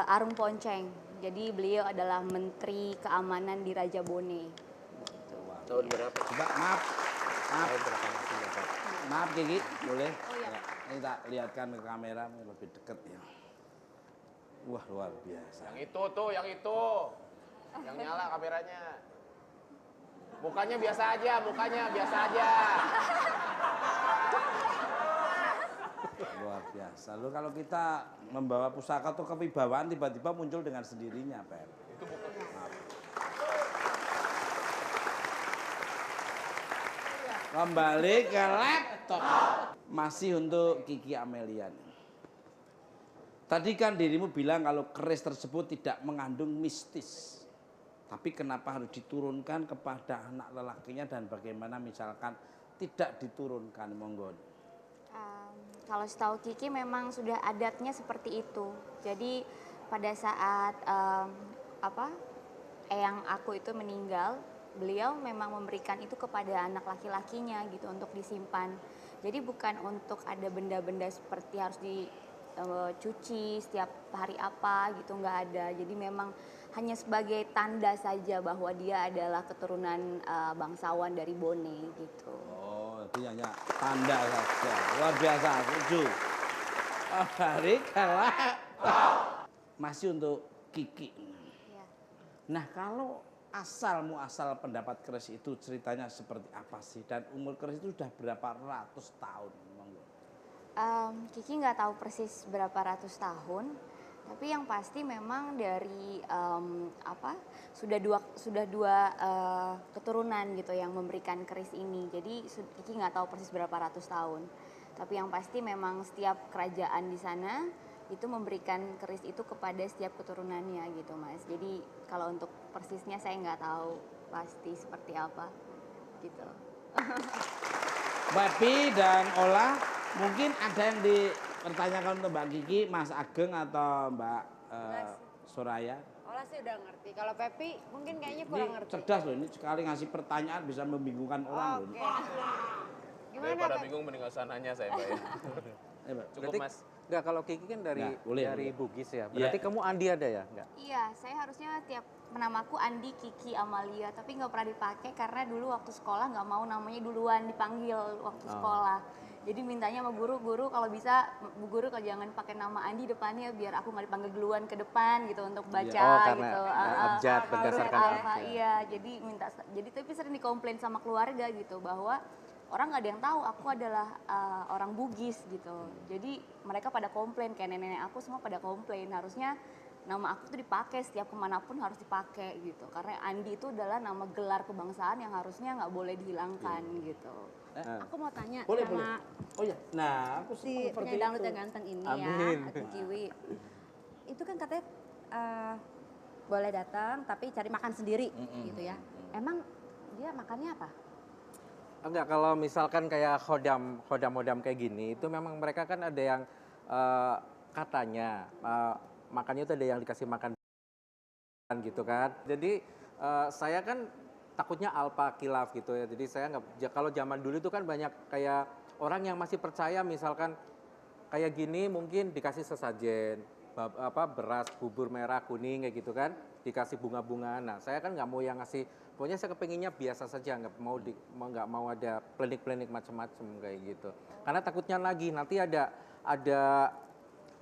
Arum Ponceng. Jadi beliau adalah menteri keamanan di Raja Bone. Tahun berapa? Coba maaf. Maaf Kiki, boleh? Oh iya. Ya, ini tak lihatkan ke kamera lebih dekat ya. Wah, luar biasa. Yang itu tuh, yang itu. Yang nyala kameranya. Mukanya biasa aja, mukanya biasa aja. Luar biasa. Lu kalau kita membawa pusaka atau kewibawaan tiba-tiba muncul dengan sendirinya, Pep. Itu bukan. Maaf. Kembali ke laptop. Masih untuk Kiki Amelia. Tadi kan dirimu bilang kalau keris tersebut tidak mengandung mistis. Tapi kenapa harus diturunkan kepada anak lelakinya dan bagaimana misalkan tidak diturunkan, monggo. Kalau setahu Kiki memang sudah adatnya seperti itu. Jadi pada saat eyang aku itu meninggal, beliau memang memberikan itu kepada anak laki-lakinya gitu untuk disimpan. Jadi bukan untuk ada benda-benda seperti harus dicuci setiap hari apa gitu, nggak ada. Jadi memang hanya sebagai tanda saja bahwa dia adalah keturunan bangsawan dari Bone gitu. Oh, itu hanya tanda saja. Luar biasa, setuju. Hari kalah. Masih untuk Kiki. Ya. Nah, kalau asal pendapat keris itu ceritanya seperti apa sih? Dan umur keris itu sudah berapa ratus tahun? Monggo. Kiki nggak tahu persis berapa ratus tahun, tapi yang pasti memang dari sudah dua keturunan gitu yang memberikan keris ini. Jadi Kiki nggak tahu persis berapa ratus tahun, tapi yang pasti memang setiap kerajaan di sana itu memberikan keris itu kepada setiap keturunannya gitu Mas. Jadi kalau untuk persisnya saya nggak tahu pasti seperti apa gitu. Bapi dan Ola, mungkin ada yang dipertanyakan untuk Mbak Kiki, Mas Ageng atau Mbak Soraya? Olah sih udah ngerti. Kalau Pepi mungkin kayaknya Ini kurang ngerti. cerdas loh, ini sekali ngasih pertanyaan bisa membingungkan orang loh. Oke. Gimana Daripada Pepi? bingung mending sananya saya, Mbak. Ya. Eh, Mbak. Cukup, Mas. Enggak, kalau Kiki kan dari Nggak, boleh, boleh. Bugis ya. Berarti Iya. kamu Andi ada ya? Enggak? Iya, saya harusnya tiap namaku Andi Kiki Amalia, tapi nggak pernah dipakai karena dulu waktu sekolah nggak mau namanya duluan dipanggil waktu sekolah. Jadi mintanya sama guru kalau bisa Bu Guru kalau jangan pakai nama Andi depannya biar aku nggak dipanggil duluan ke depan gitu untuk baca Oh, karena gitu. abjad, Huruf berdasarkan alfa, abjad. iya. Jadi tapi sering dikomplain sama keluarga gitu bahwa orang nggak ada yang tahu aku adalah orang Bugis gitu. Jadi mereka pada komplain kayak nenek-nenek aku semua pada komplain harusnya nama aku tuh dipakai setiap kemanapun harus dipakai gitu. Karena Andi itu adalah nama gelar kebangsaan yang harusnya nggak boleh dihilangkan gitu. Aku mau tanya Boleh, sama Oh iya, nah aku si seperti penyanyi dangdut itu. yang ganteng ini Amin. ya, Aki Kiwi. Itu kan katanya boleh datang tapi cari makan sendiri gitu ya. Emang dia makannya apa? Enggak, kalau misalkan kayak hodam kayak gini, itu memang mereka kan ada yang katanya makannya itu ada yang dikasih makan gitu kan. Jadi saya kan takutnya alpa kilaf gitu ya. Jadi saya nggak, kalau zaman dulu itu kan banyak kayak orang yang masih percaya misalkan kayak gini mungkin dikasih sesajen, beras, bubur merah, kuning kayak gitu kan, dikasih bunga-bunga. Nah saya kan nggak mau yang ngasih, pokoknya saya kepenginnya biasa saja, nggak mau ada plenik-plenik macam-macam kayak gitu. Karena takutnya lagi nanti ada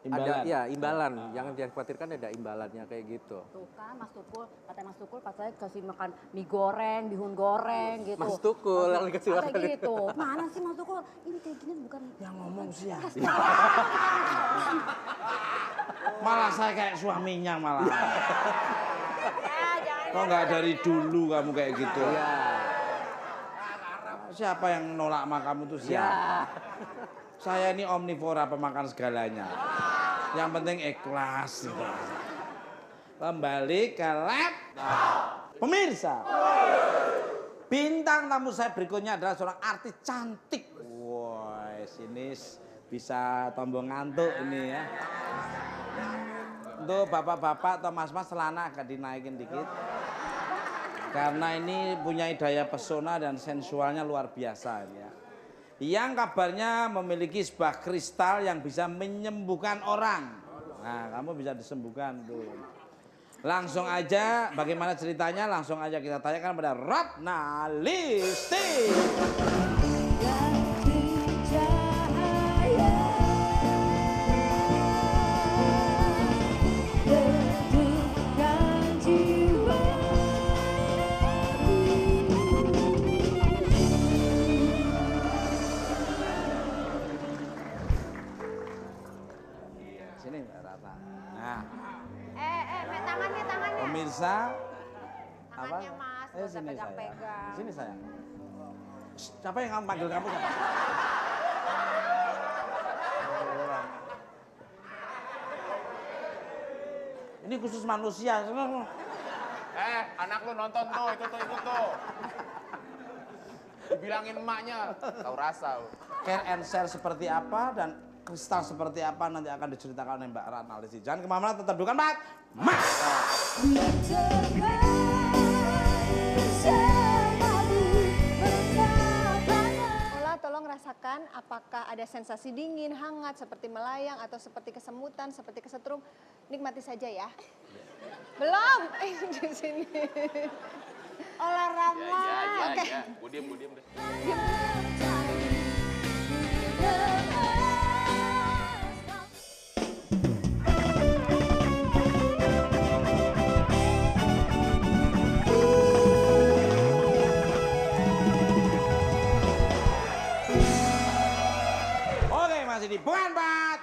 Imbalan. imbalan. Yang dikhawatirkan ada imbalannya kayak gitu. Tuh kan Mas Tukul, katanya Mas Tukul pas saya kasih makan mie goreng, bihun goreng gitu. Mas Tukul yang dikasih makan. Kayak gitu. Mana sih Mas Tukul? Ini kayak gini bukan Yang ngomong siapa? Malah saya kayak suaminya malah. Kok nggak dari dulu kamu kayak gitu? Iya. Siapa yang nolak sama kamu tuh siapa? Saya ini omnivora pemakan segalanya. Yang penting ikhlas. Gitu. Kembali ke laptop. Pemirsa, bintang tamu saya berikutnya adalah seorang artis cantik. Wah, sini bisa tombol ngantuk ini ya. Untuk bapak-bapak atau mas-mas celana agak dinaikin dikit. Karena ini punya daya pesona dan sensualnya luar biasa ini ya. Yang kabarnya memiliki sebuah kristal yang bisa menyembuhkan orang. Nah, kamu bisa disembuhkan tuh. Langsung aja, bagaimana ceritanya? Langsung aja kita tanyakan pada Ratna Listi. Ganti cahaya redupkan jiwa. Sini Mbak Ratna. Nah, Tangannya. pemirsa, Tangannya, Mas, nggak usah sini saya. pegang-pegang. Sini saya. Siapa yang manggil kamu? Siapa? Ini khusus manusia. Anak lu nonton tuh, itu tuh. Dibilangin emaknya, tahu rasa lu. Care and share seperti apa dan kristal seperti apa nanti akan diceritakan oleh Mbak Ratna Listi. Jangan kemana-mana, tetap dulu kan Mbak. Mas. Ola, tolong rasakan apakah ada sensasi dingin, hangat, seperti melayang, atau seperti kesemutan, seperti kesetrum. Nikmati saja ya. Belum, di sini. Ola Rama. Oke. Ya. Gue diem deh. Oke, masih di Bukan Bat.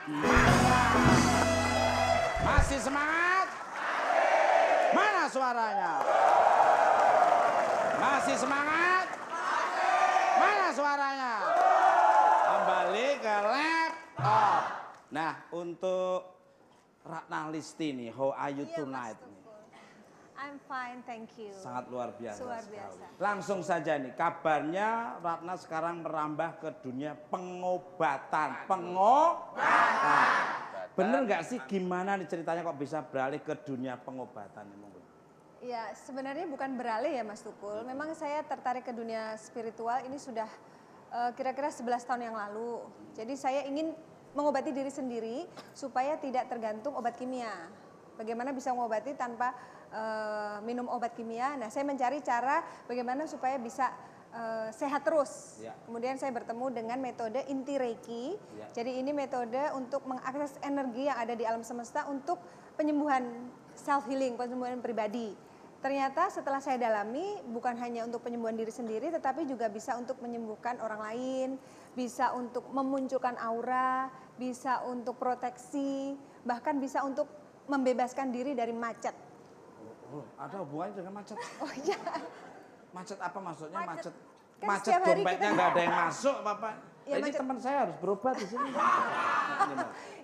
Masih semangat? Mana suaranya? Masih semangat? Mana suaranya? Kembali ke laptop. Nah, untuk Ratna Listi nih, how are you tonight? Nih? I'm fine, thank you. Sangat luar biasa. Luar sekali. biasa. Langsung saja nih, kabarnya Ratna sekarang merambah ke dunia pengobatan. Bener nggak sih gimana nih ceritanya kok bisa beralih ke dunia pengobatan? Ya, sebenarnya bukan beralih ya Mas Tukul. Memang saya tertarik ke dunia spiritual ini sudah kira-kira 11 tahun yang lalu. Jadi saya ingin mengobati diri sendiri supaya tidak tergantung obat kimia. Bagaimana bisa mengobati tanpa minum obat kimia. Nah, saya mencari cara bagaimana supaya bisa sehat terus. Ya. Kemudian saya bertemu dengan metode inti Reiki. Ya. Jadi ini metode untuk mengakses energi yang ada di alam semesta untuk penyembuhan self healing, penyembuhan pribadi. Ternyata setelah saya dalami bukan hanya untuk penyembuhan diri sendiri tetapi juga bisa untuk menyembuhkan orang lain, bisa untuk memunculkan aura, bisa untuk proteksi, bahkan bisa untuk membebaskan diri dari macet. Oh, ada hubungannya dengan macet? Oh iya. Macet apa maksudnya? Macet, Kan macet setiap hari dompetnya kita- nggak ada yang masuk, Bapak. Ya, Ini macet. teman saya harus berobat di sini.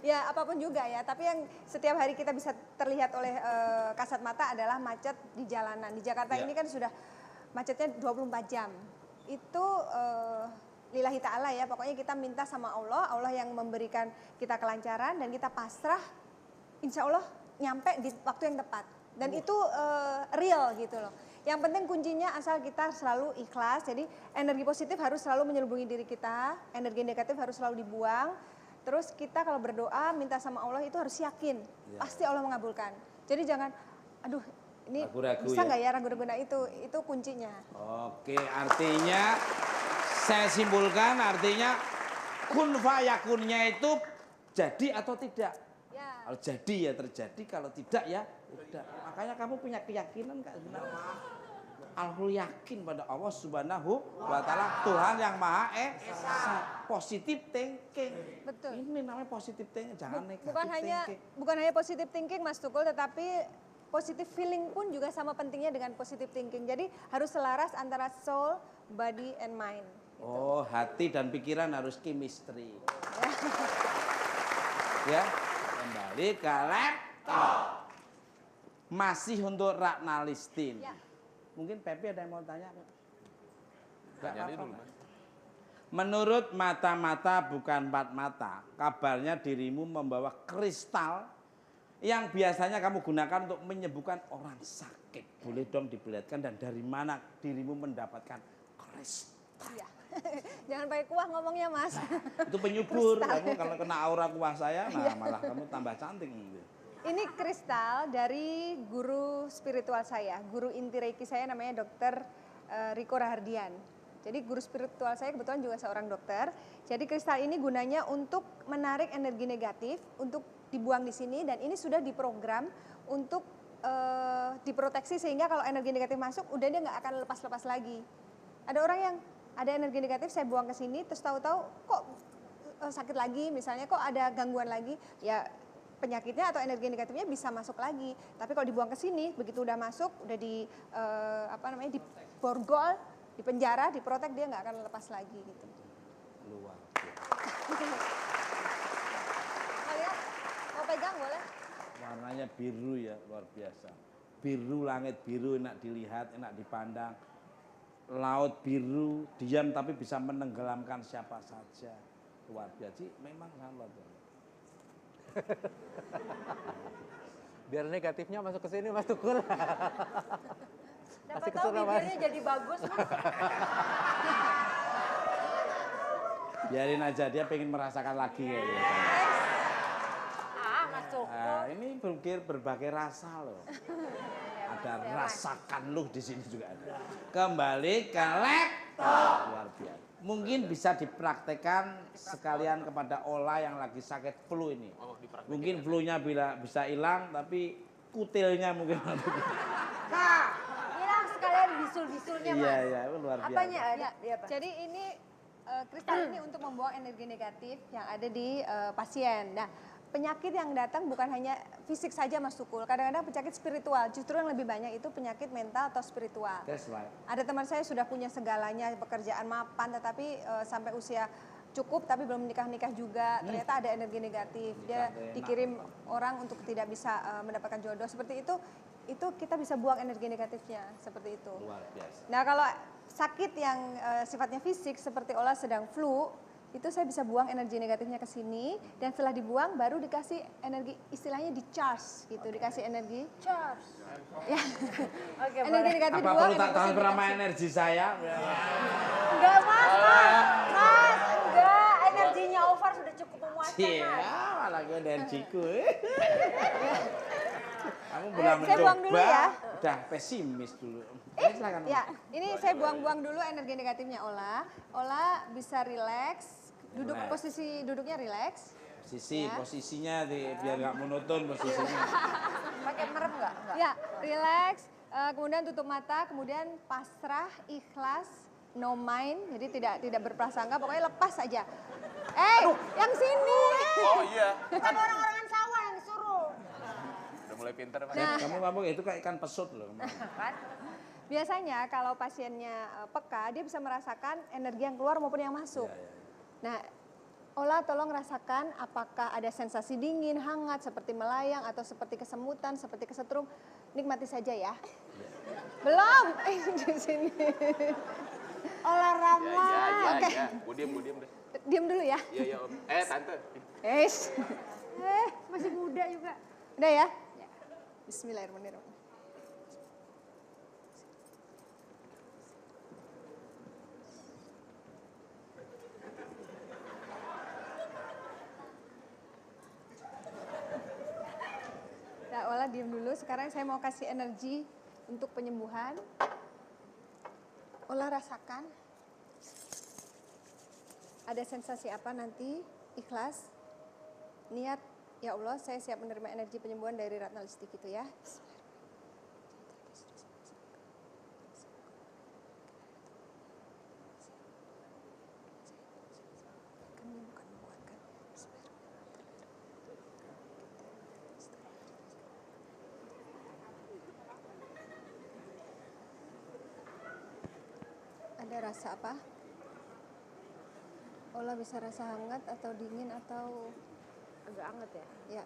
Ya apapun juga ya, tapi yang setiap hari kita bisa terlihat oleh kasat mata adalah macet di jalanan. Di Jakarta Ya. ini kan sudah macetnya 24 jam. Itu lillahi ta'ala ya, pokoknya kita minta sama Allah, Allah yang memberikan kita kelancaran dan kita pasrah, insya Allah nyampe di waktu yang tepat. Dan itu real gitu loh. Yang penting kuncinya asal kita selalu ikhlas, jadi energi positif harus selalu menyelubungi diri kita, energi negatif harus selalu dibuang. Terus kita kalau berdoa minta sama Allah itu harus yakin, pasti Allah mengabulkan. Jadi jangan, aduh ini Ragu-ragu bisa ya? nggak ya ragu-ragu, nah itu kuncinya. Oke, artinya saya simpulkan artinya kun fayakunnya itu jadi atau tidak. Ya. Kalau jadi ya terjadi, kalau tidak ya tidak. Makanya kamu punya keyakinan Kak Gina. Aku yakin pada Allah Subhanahu wa Ta'ala, Tuhan yang Maha Esa. Positive thinking. Betul. Ini namanya positive thinking, jangan negatif Bukan hanya positive thinking Mas Tukul, tetapi positive feeling pun juga sama pentingnya dengan positive thinking. Jadi harus selaras antara soul, body, and mind. Oh, hati dan pikiran harus chemistry. Ya, kembali ke laptop. Masih untuk Ratna Listin. Ya. Mungkin Pepi ada yang mau tanya? Nggak Tanya apa-apa, dulu, Mas. Mas. Menurut mata-mata bukan empat mata, kabarnya dirimu membawa kristal yang biasanya kamu gunakan untuk menyembuhkan orang sakit. Boleh dong diperlihatkan dan dari mana dirimu mendapatkan kristal? Iya. Jangan pakai kuah ngomongnya Mas. Itu penyubur, Kristal. kamu kalau kena aura kuah saya, nah malah kamu tambah cantik. Ini kristal dari guru spiritual saya, guru inti Reiki saya namanya Dr. Riko Rahardian. Jadi guru spiritual saya kebetulan juga seorang dokter. Jadi kristal ini gunanya untuk menarik energi negatif, untuk dibuang di sini dan ini sudah diprogram untuk diproteksi sehingga kalau energi negatif masuk, udah dia nggak akan lepas-lepas lagi. Ada orang yang ada energi negatif saya buang ke sini, terus tahu-tahu kok sakit lagi, misalnya kok ada gangguan lagi, ya penyakitnya atau energi negatifnya bisa masuk lagi. Tapi kalau dibuang ke sini, begitu udah masuk, udah di diborgol, di penjara, diprotek, dia nggak akan lepas lagi gitu. Luar. Mau lihat? Mau pegang boleh? Warnanya biru ya, luar biasa. Biru, langit biru, enak dilihat, enak dipandang. Laut biru, diam tapi bisa menenggelamkan siapa saja. Luar biasa. Jadi memang sangat luar biasa. Biar negatifnya masuk ke sini Mas Tukul. Siapa Pasti tahu kesana, Mas. bibirnya jadi bagus Mas. Biarin aja, dia pengen merasakan lagi ya. Ah Mas Tukul. Nah, ini berbagai rasa loh. Ada rasakan lu di sini juga ada. Kembali ke laptop. Luar biasa. Mungkin bisa dipraktekkan sekalian kepada Ola yang lagi sakit flu ini. Mungkin flu-nya bisa hilang, tapi kutilnya mungkin. Hilang sekalian bisul-bisulnya Mas. Iya, iya, itu luar biasa. Apanya ada? Ya, Dia apa? jadi ini kristal ini untuk membuang energi negatif yang ada di pasien. Nah, penyakit yang datang bukan hanya fisik saja Mas Tukul, kadang-kadang penyakit spiritual. Justru yang lebih banyak itu penyakit mental atau spiritual. That's right. Ada teman saya sudah punya segalanya, pekerjaan mapan, tetapi sampai usia cukup tapi belum nikah-nikah juga. Ternyata ada energi negatif. Dia Enak. dikirim orang untuk tidak bisa mendapatkan jodoh. Seperti itu kita bisa buang energi negatifnya seperti itu. Luar biasa. Nah kalau sakit yang sifatnya fisik seperti Ola sedang flu, itu saya bisa buang energi negatifnya ke sini dan setelah dibuang baru dikasih energi, istilahnya di charge gitu, dikasih energi. Charge. Ya. Oke, Energi boleh. negatif Apa dibuang, perlu tak energi tahan positif bersama dikasih. energi saya? Enggak Mas, Mas, enggak. Energinya over sudah cukup memuaskan Iya, Mas. malah gue energiku. Kamu belum saya buang dulu mencoba, ya. udah pesimis dulu. Silakan. Ya, ini saya buang-buang dulu energi negatifnya Ola. Ola bisa rileks, duduk Relax. posisi duduknya rileks. Ya. Posisinya biar nggak monoton posisinya. Pakai merem nggak? Ya, rileks. Kemudian tutup mata, kemudian pasrah, ikhlas, no mind, jadi tidak berprasangka, pokoknya lepas saja. Yang sini. Oh iya. Kan orang-orangan sawah yang disuruh. Udah mulai pinter Mas. Kamu ngomong itu kayak ikan pesut loh. Kan? Biasanya kalau pasiennya peka, dia bisa merasakan energi yang keluar maupun yang masuk. Nah, Ola tolong rasakan apakah ada sensasi dingin, hangat, seperti melayang, atau seperti kesemutan, seperti kesetrum. Nikmati saja ya. Belum, di sini. Olah Rama. Oke. Ya. Gue diem deh. Diam dulu ya. Iya, Om. Tante. Masih muda juga. Udah ya? Bismillahirrahmanirrahim. Nah, Ola diam dulu. Sekarang saya mau kasih energi untuk penyembuhan. Ola rasakan. Ada sensasi apa nanti? Ikhlas. Niat, ya Allah, saya siap menerima energi penyembuhan dari Ratna Listik itu ya. Ada rasa apa? Ola bisa rasa hangat atau dingin atau Agak anget ya? ya.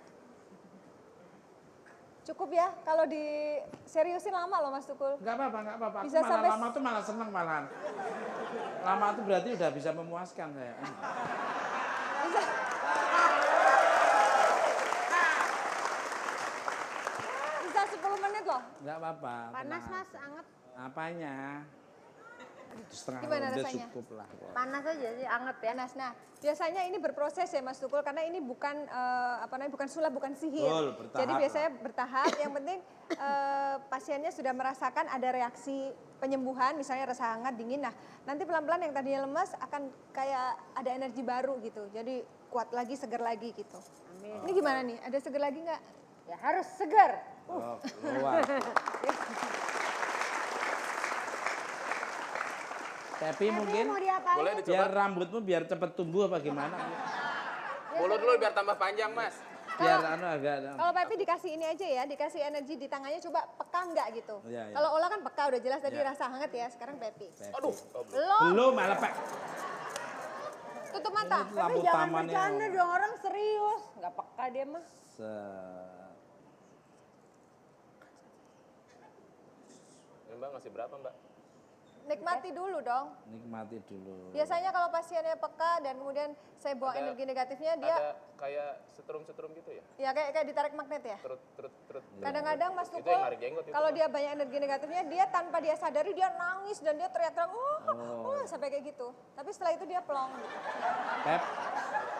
Cukup ya, kalau di seriusin lama loh Mas Tukul. Enggak apa-apa. Aku Bisa malah sampai- lama tuh malah seneng malahan. Lama tuh berarti udah bisa memuaskan saya. Bisa 10 menit loh. Enggak apa-apa. Panas tenang Mas, aja. anget. Apanya? Setengah Gimana ronde rasanya? cukup lah. Panas aja sih, anget ya. Panas. Nah, biasanya ini berproses ya Mas Tukul karena ini bukan bukan sulap, bukan sihir. Betul, bertahap Jadi biasanya bertahap. Yang penting pasiennya sudah merasakan ada reaksi penyembuhan, misalnya rasa hangat, dingin. Nah, nanti pelan-pelan yang tadinya lemas akan kayak ada energi baru gitu. Jadi kuat lagi, segar lagi gitu. Amin. Ini gimana nih? Ada segar lagi nggak? Ya harus segar. Oh, keluar. Tapi mungkin Mau diapain? Boleh biar dicoba? rambutmu biar cepet tumbuh apa gimana? Mulut dulu biar tambah panjang, Mas. Biar agak Kalau Pepi dikasih ini aja ya, dikasih energi di tangannya, coba peka nggak gitu. Iya, iya. Kalau Ola kan peka udah jelas tadi Iya. rasa hangat ya, sekarang Pepi. Aduh. Belum, belum malah Pak. tutup mata. Ini lampu Jangan tamannya. bercanda dong, orang serius. Nggak peka dia mah. Set. Ini Mbak ngasih berapa, Mbak? Nikmati dulu dong. Nikmati dulu. Biasanya kalau pasiennya peka dan kemudian saya buang Ada- energi negatifnya, dia Ada kayak setrum-setrum gitu ya? ya kayak ditarik magnet ya. Terus. Kadang-kadang Mas Itu Tukul, yang narik jenggot itu, kalau Mas. dia banyak energi negatifnya, dia tanpa dia sadari dia nangis dan dia teriak-teriak, sampai kayak gitu. Tapi setelah itu dia plong. Gitu. Pep.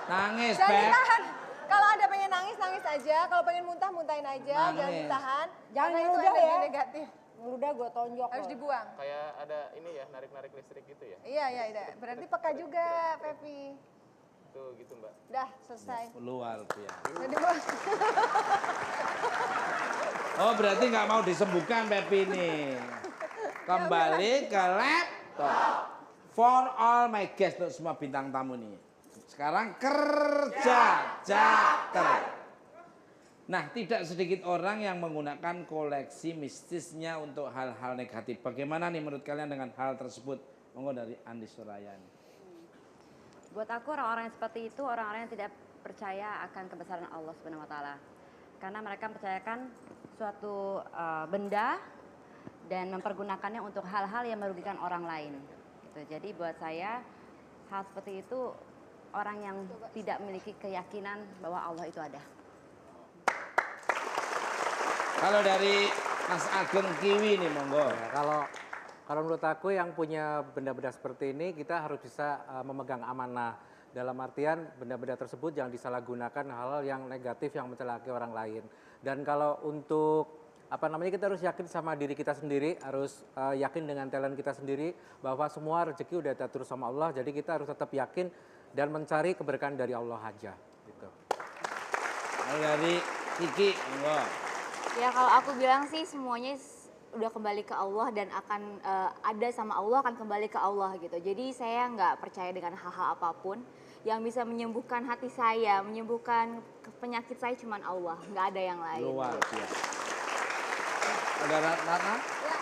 Nangis, Jangan Pep. ditahan. Kalau ada pengen nangis, nangis aja. Kalau pengen muntah, muntahin aja. Jangan Nangis. ditahan. Jangan Karena itu ngeludah energi ya. negatif. Udah gue tonjok. Harus loh. dibuang. Kayak ada ini ya, narik-narik listrik gitu ya? Iya. Berarti peka juga, Pepi. Tuh gitu, Mbak. Udah, selesai. Luar biasa. Udah dibuang. Oh berarti nggak mau disembuhkan Pepi ini. Kembali ke laptop. For all my guests, untuk semua bintang tamu nih. Sekarang kerja, cater. Nah, tidak sedikit orang yang menggunakan koleksi mistisnya untuk hal-hal negatif. Bagaimana nih menurut kalian dengan hal tersebut? Monggo dari Andi Surayani. Buat aku orang-orang yang seperti itu orang-orang yang tidak percaya akan kebesaran Allah Subhanahu wa taala. Karena mereka percayakan suatu benda dan mempergunakannya untuk hal-hal yang merugikan orang lain. Gitu. Jadi buat saya hal seperti itu orang yang tidak memiliki keyakinan bahwa Allah itu ada. Kalau dari Mas Ageng Kiwi nih monggo. Ya, kalau Kalau menurut aku yang punya benda-benda seperti ini kita harus bisa memegang amanah. Dalam artian benda-benda tersebut jangan disalahgunakan hal-hal yang negatif yang mencelakai orang lain. Dan kalau untuk kita harus yakin sama diri kita sendiri, harus yakin dengan talent kita sendiri bahwa semua rezeki udah diatur sama Allah. Jadi kita harus tetap yakin dan mencari keberkahan dari Allah aja. Gitu. Dari Kiki, enggak. Ya kalau aku bilang sih semuanya udah kembali ke Allah dan akan ada sama Allah, akan kembali ke Allah gitu. Jadi saya nggak percaya dengan hal-hal apapun. Yang bisa menyembuhkan hati saya, menyembuhkan penyakit saya cuman Allah, nggak ada yang lain. Luar biasa. Ada Ratna? Ya,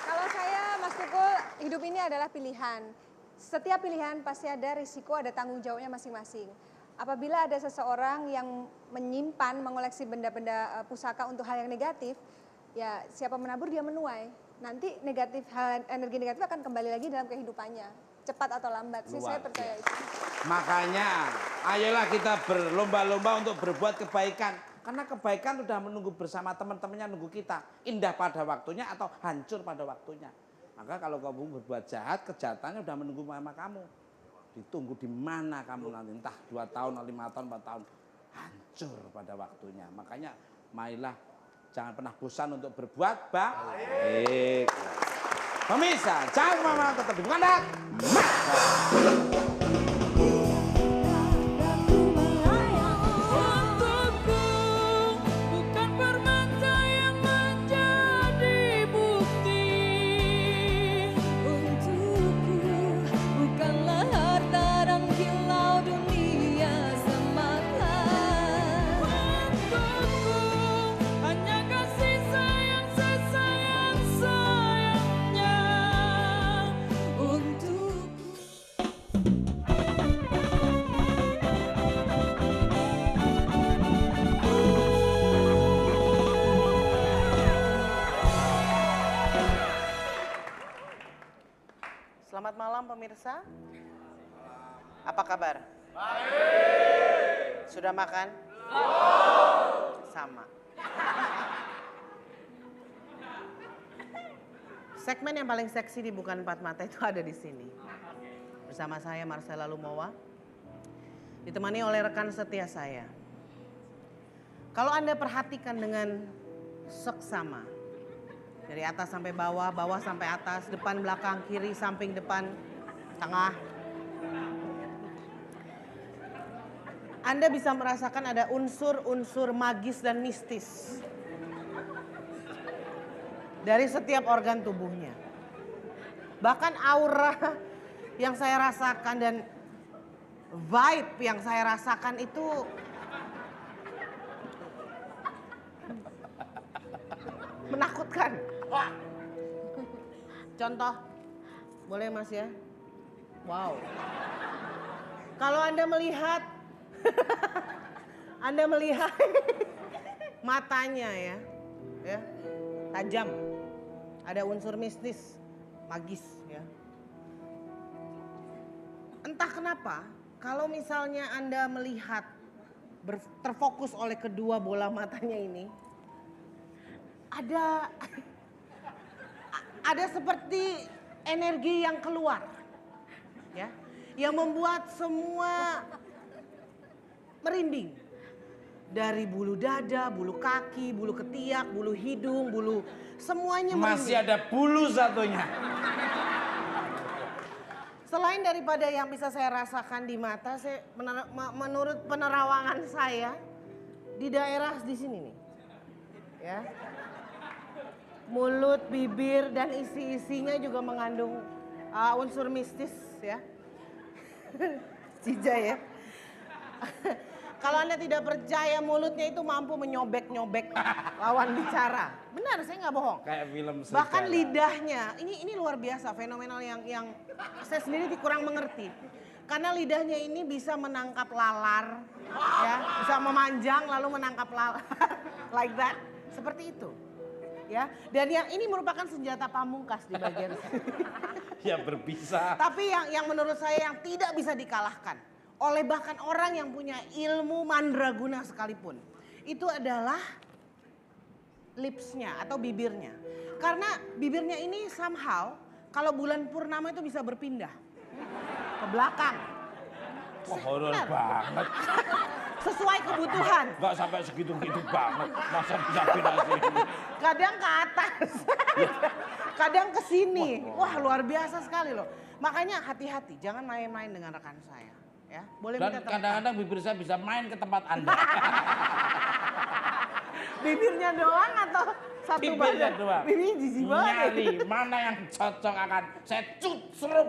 kalau saya Mas Tukul, hidup ini adalah pilihan. Setiap pilihan pasti ada risiko, ada tanggung jawabnya masing-masing. Apabila ada seseorang yang menyimpan, mengoleksi benda-benda pusaka untuk hal yang negatif, ya siapa menabur dia menuai. Nanti energi negatif akan kembali lagi dalam kehidupannya. Cepat atau lambat sih, saya percaya itu. Makanya, ayolah kita berlomba-lomba untuk berbuat kebaikan. Karena kebaikan sudah menunggu bersama teman-temannya nunggu kita. Indah pada waktunya atau hancur pada waktunya. Maka kalau kamu berbuat jahat, kejahatannya sudah menunggu sama kamu. Ditunggu di mana kamu nanti. Entah 2 tahun, 5 tahun, 4 tahun. Hancur pada waktunya. Makanya marilah jangan pernah bosan untuk berbuat baik. Pemirsa, jangan kemana-mana, tetap di Bukandak. Selamat malam pemirsa. Apa kabar? Baik. Sudah makan? Sama. Segmen yang paling seksi di Bukan Empat Mata itu ada di sini. Bersama saya Marcella Lumowa. Ditemani oleh rekan setia saya. Kalau Anda perhatikan dengan seksama, dari atas sampai bawah, bawah sampai atas, depan, belakang, kiri, samping, depan, tengah. Anda bisa merasakan ada unsur-unsur magis dan mistis dari setiap organ tubuhnya. Bahkan aura yang saya rasakan dan vibe yang saya rasakan itu menakutkan. Contoh, boleh Mas ya? Wow. Kalau Anda melihat, Anda melihat matanya ya, tajam. Ada unsur mistis, magis ya. Entah kenapa, kalau misalnya Anda melihat terfokus oleh kedua bola matanya ini, ada seperti energi yang keluar, ya, yang membuat semua merinding. Dari bulu dada, bulu kaki, bulu ketiak, bulu hidung, bulu semuanya merinding. Masih ada bulu satunya. Selain daripada yang bisa saya rasakan di mata, menurut penerawangan saya di daerah di sini nih, ya. Mulut, bibir, dan isi-isinya juga mengandung unsur mistis ya. Cija ya. Kalau Anda tidak percaya mulutnya itu mampu menyobek-nyobek lawan bicara. Benar, saya nggak bohong. Kayak film serigala. Bahkan lidahnya, ini luar biasa, fenomenal yang saya sendiri kurang mengerti. Karena lidahnya ini bisa menangkap lalar, ya, bisa memanjang lalu menangkap lalar, like that, seperti itu. Ya, dan yang ini merupakan senjata pamungkas di bagian sini. Ya berbisa. Tapi yang menurut saya yang tidak bisa dikalahkan oleh bahkan orang yang punya ilmu mandraguna sekalipun, itu adalah lipsnya atau bibirnya. Karena bibirnya ini somehow kalau bulan purnama itu bisa berpindah ke belakang. Wah, horor Benar. banget. Sesuai kebutuhan. Enggak sampai segitu-gitu banget. Masa bisa pindah sini? Kadang ke atas, kadang ke sini. Wah, luar biasa sekali loh. Makanya hati-hati, jangan main-main dengan rekan saya. Ya, boleh Dan minta tepuk kadang-kadang bibir saya bisa main ke tempat Anda. bibirnya doang atau satu Bibirnya badan? doang. Bibirnya jijik banget. Nyari mana yang cocok akan saya serem.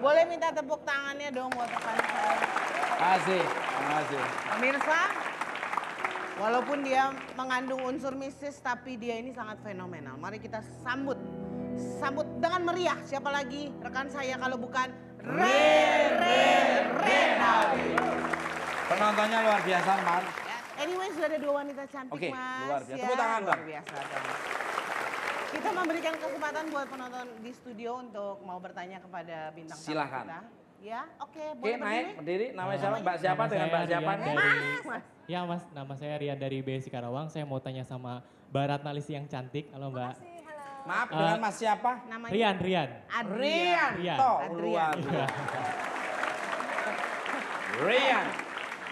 Boleh minta tepuk tangannya dong buat rekan saya. Kasih, kasih. Pemirsa, walaupun dia mengandung unsur mistis tapi dia ini sangat fenomenal. Mari kita sambut. Sambut dengan meriah. Siapa lagi rekan saya kalau bukan Renaldi. Penontonnya luar biasa, Mas. Anyway, sudah ada 2 wanita cantik, Oke, Mas. luar biasa. Ya, Tepuk tangan, luar dong. biasa dong. Kita memberikan kesempatan buat penonton di studio untuk mau bertanya kepada bintang tamu Silakan. kita. Ya, oke, Oke, boleh naik, berdiri. Nama siapa? Namanya? Mbak siapa Nama dengan saya Mbak siapa Rian nih? dari- Ya Mas, nama saya Rian dari BSI Karawang. Saya mau tanya sama Mbak Ratnalisi yang cantik. Halo Mbak. Maaf, dengan Mas siapa? Namanya? Rian. Rian. Rian. Toh, Adrian. luar biasa. Rian.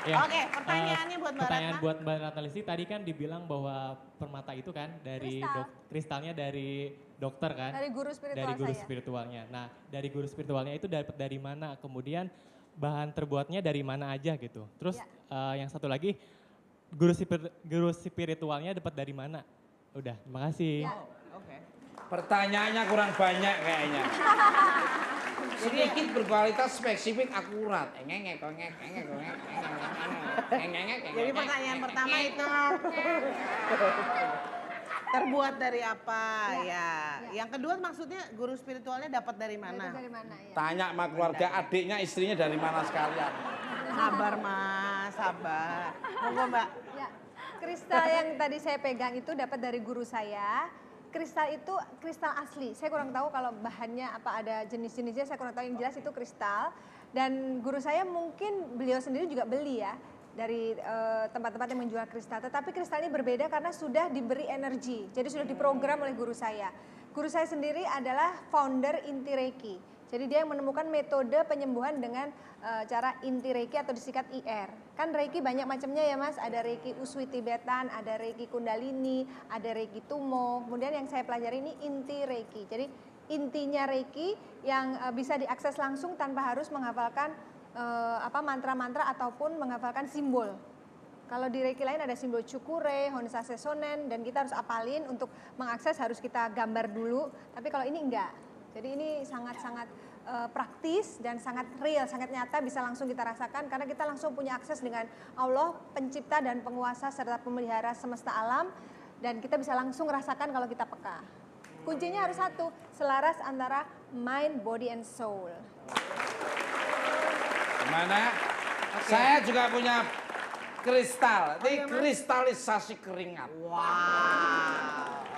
Ya, Oke, pertanyaannya buat Mbak Pertanyaan Ratna. buat Mbak Ratnalisi, tadi kan dibilang bahwa permata itu kan dari Kristal. kristalnya dari dokter kan? Dari guru spiritual Dari guru saya. spiritualnya. Nah, dari guru spiritualnya itu dapat dari mana? Kemudian bahan terbuatnya dari mana aja gitu. Terus yang satu lagi, guru spiritualnya dapat dari mana? Udah, terima kasih. Pertanyaannya kurang banyak kayaknya. Sedikit berkualitas, spesifik, akurat. Jadi pertanyaan pertama itu terbuat dari apa ya? Yang kedua maksudnya guru spiritualnya dapat dari mana? Dari mana ya? Tanya sama keluarga adiknya, istrinya dari mana sekalian. Sabar Mas, sabar. Monggo Mbak. Ya, kristal yang tadi saya pegang itu dapat dari guru saya. Kristal itu kristal asli. Saya kurang tahu kalau bahannya apa, ada jenis-jenisnya, saya kurang tahu. Yang jelas itu kristal. Dan guru saya mungkin beliau sendiri juga beli ya dari tempat-tempat yang menjual kristal. Tetapi kristal ini berbeda karena sudah diberi energi. Jadi sudah diprogram oleh guru saya. Guru saya sendiri adalah founder Inti Reiki. Jadi dia yang menemukan metode penyembuhan dengan cara Inti Reiki atau disingkat IR. Kan Reiki banyak macamnya ya Mas, ada Reiki Usui Tibetan, ada Reiki Kundalini, ada Reiki Tumo. Kemudian yang saya pelajari ini Inti Reiki. Jadi intinya Reiki yang bisa diakses langsung tanpa harus menghafalkan mantra-mantra ataupun menghafalkan simbol. Kalau di Reiki lain ada simbol Chukure, Honsase Sonen, dan kita harus apalin. Untuk mengakses harus kita gambar dulu, tapi kalau ini enggak. Jadi ini sangat-sangat praktis dan sangat real, sangat nyata, bisa langsung kita rasakan karena kita langsung punya akses dengan Allah, pencipta dan penguasa serta pemelihara semesta alam, dan kita bisa langsung rasakan kalau kita peka. Kuncinya harus satu, selaras antara mind, body, and soul. Gimana? Saya juga punya kristal. Ini kristalisasi keringat. Wow,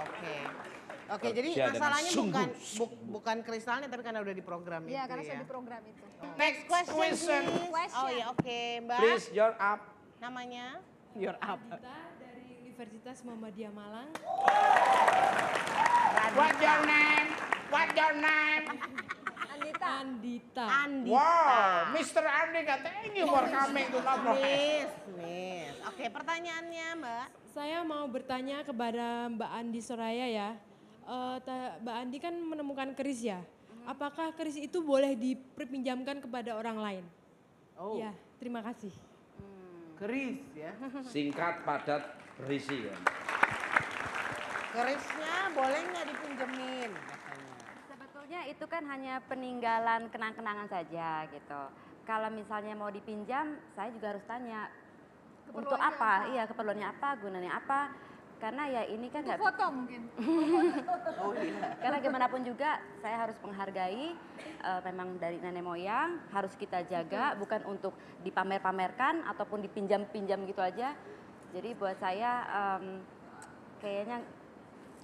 oke. Oke, jadi Kerja dengan masalahnya sungguh. bukan kristalnya tapi karena udah diprogram itu Iya, karena ya. sudah diprogram itu. Next question, please. Oh ya, oke, Mbak. Please, your up. Namanya? Your up. Dari Universitas Muhammadiyah Malang. What your name? What your name? Andita. Wow, Mr. Andika, thank you for coming to Nobro. Miss. Oke, pertanyaannya Mbak. Saya mau bertanya kepada Mbak Andi Soraya ya. Mbak Andi kan menemukan keris ya. Apakah keris itu boleh diperpinjamkan kepada orang lain? Oh. Ya, terima kasih. Keris ya. Singkat, padat, berisi ya. Kerisnya boleh nggak dipinjemin katanya? Sebetulnya itu kan hanya peninggalan kenang-kenangan saja gitu. Kalau misalnya mau dipinjam, saya juga harus tanya untuk Keperluannya apa? apa? Iya, keperluannya apa, gunanya apa? Karena ya ini kan Untuk foto mungkin. Oh iya. Karena gimana pun juga saya harus menghargai memang dari nenek moyang, harus kita jaga, bukan untuk dipamer-pamerkan ataupun dipinjam-pinjam gitu aja. Jadi buat saya kayaknya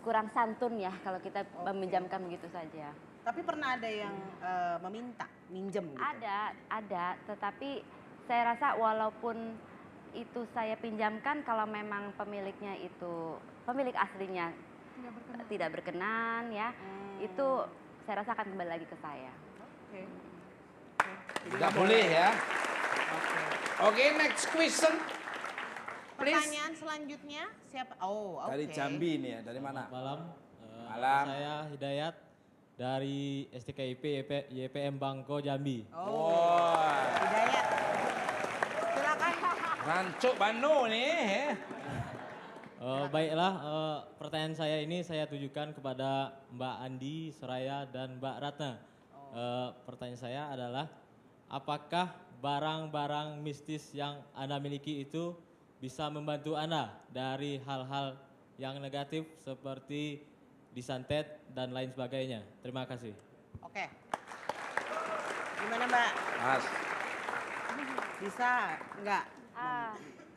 kurang santun ya kalau kita meminjamkan begitu saja. Tapi pernah ada yang meminta, minjem gitu? Ada, tetapi saya rasa walaupun itu saya pinjamkan, kalau memang pemiliknya itu, pemilik aslinya tidak berkenan ya, itu saya rasa akan kembali lagi ke saya. Tidak boleh ya. Oke, next question. Please. Pertanyaan selanjutnya siapa? Oh, oke. Dari Jambi nih ya, dari mana? Malam. Malam. Saya Hidayat dari STKIP YPM Bangko Jambi. Oh, Hidayat. Silakan. Rancuk Banu nih. Baiklah, pertanyaan saya ini saya tujukan kepada Mbak Andi, Soraya, dan Mbak Ratna. Pertanyaan saya adalah, apakah barang-barang mistis yang Anda miliki itu bisa membantu Anda dari hal-hal yang negatif seperti disantet dan lain sebagainya? Terima kasih. Oke. Gimana Mbak? Mas. Bisa nggak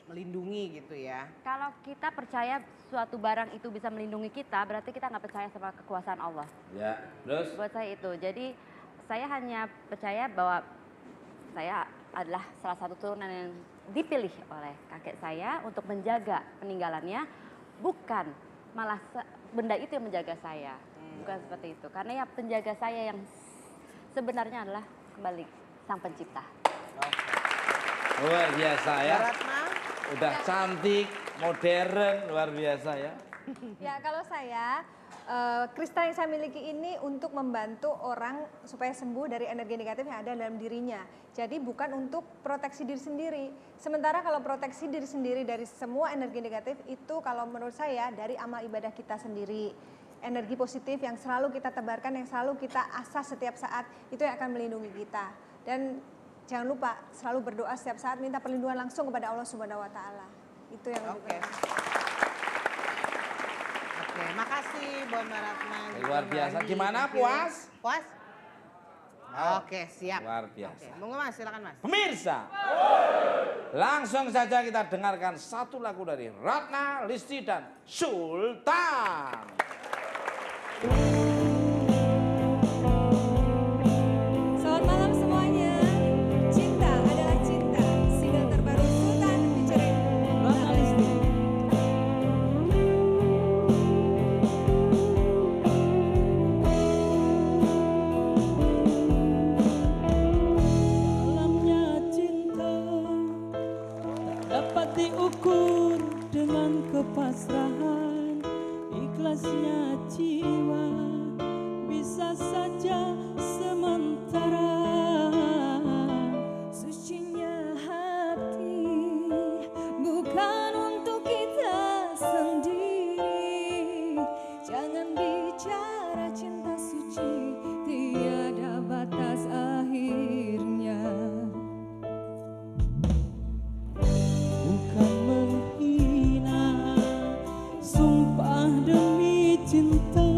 melindungi gitu ya? Kalau kita percaya suatu barang itu bisa melindungi kita, berarti kita nggak percaya sama kekuasaan Allah. Ya, terus? Buat saya itu, jadi saya hanya percaya bahwa saya adalah salah satu turunan yang dipilih oleh kakek saya untuk menjaga peninggalannya, bukan malah benda itu yang menjaga saya, bukan seperti itu. Karena ya penjaga saya yang sebenarnya adalah kembali Sang Pencipta. Luar biasa ya. Ratna? Udah cantik, modern, luar biasa ya. Ya kalau saya, kristal yang saya miliki ini untuk membantu orang supaya sembuh dari energi negatif yang ada dalam dirinya. Jadi bukan untuk proteksi diri sendiri. Sementara kalau proteksi diri sendiri dari semua energi negatif itu kalau menurut saya dari amal ibadah kita sendiri. Energi positif yang selalu kita tebarkan, yang selalu kita asah setiap saat, itu yang akan melindungi kita. Dan jangan lupa selalu berdoa setiap saat, minta perlindungan langsung kepada Allah Subhanahu wa Ta'ala. Itu yang lebih penting. Oke, makasih Mbak Ratna. Luar biasa. Gimana, puas? Puas? Oke, siap. Luar biasa. Oke, monggo Mas, silakan Mas. Pemirsa, langsung saja kita dengarkan satu lagu dari Ratna, Listi, dan Sultan. Selamat malam semuanya. Cinta adalah cinta. Single terbaru Sultan featuring Ratna Listi. Dalamnya cinta tak dapat diukur dengan kepasrahan. Ikhlasnya jiwa bisa saja sementara. Sucinya hati bukan untuk kita sendiri. Jangan bicara cinta suci, tiada batas akhirnya. Bukan menghina, sumpah demi cinta.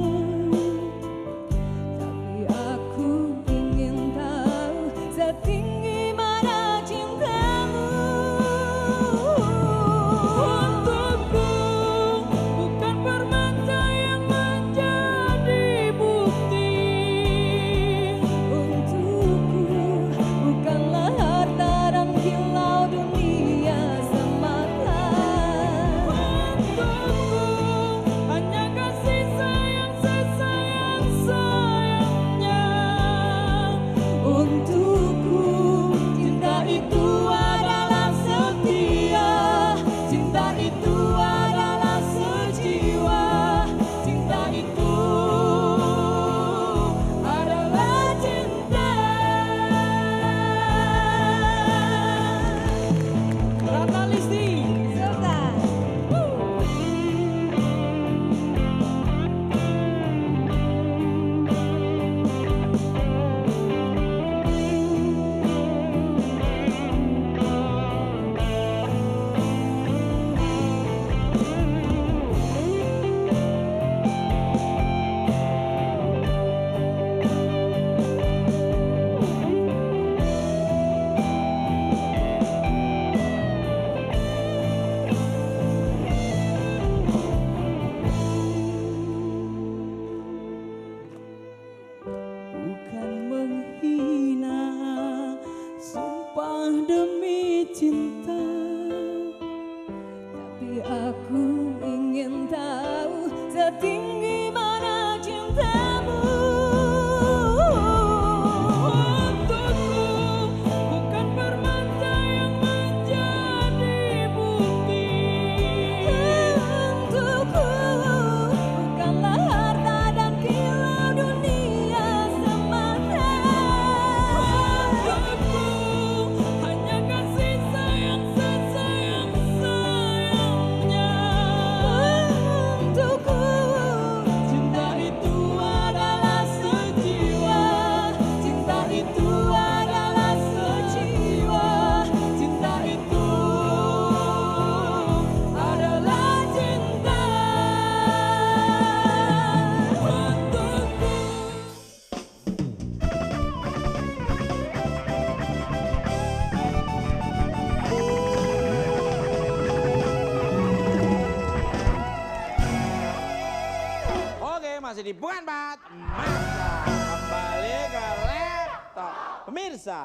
menjadi bukan Pat Mata. Kembali ke laptop. Pemirsa,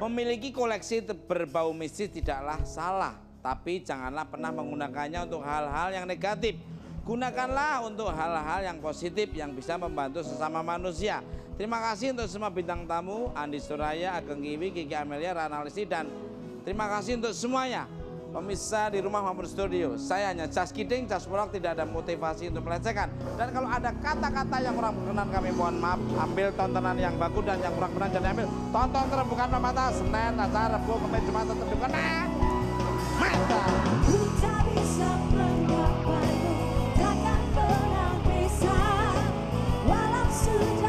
memiliki koleksi berbau mistis tidaklah salah, tapi janganlah pernah menggunakannya untuk hal-hal yang negatif. Gunakanlah untuk hal-hal yang positif yang bisa membantu sesama manusia. Terima kasih untuk semua bintang tamu, Andi Suraya, Ageng Kiwi, Kiki Amelia, Rana Listi, dan terima kasih untuk semuanya. Pemirsa di rumah maupun studio, saya hanya just kidding, just vlog, tidak ada motivasi untuk melecehkan. Dan kalau ada kata-kata yang kurang berkenan, kami mohon maaf. Ambil tontonan yang bagus dan yang kurang berkenan jangan ambil. Tonton terus bukan mata, Senin, Selasa, Rabu, Kamis, Jumat tetap bukan mata. Ku tak bisa menggapai, takkan pernah bisa, walau sudah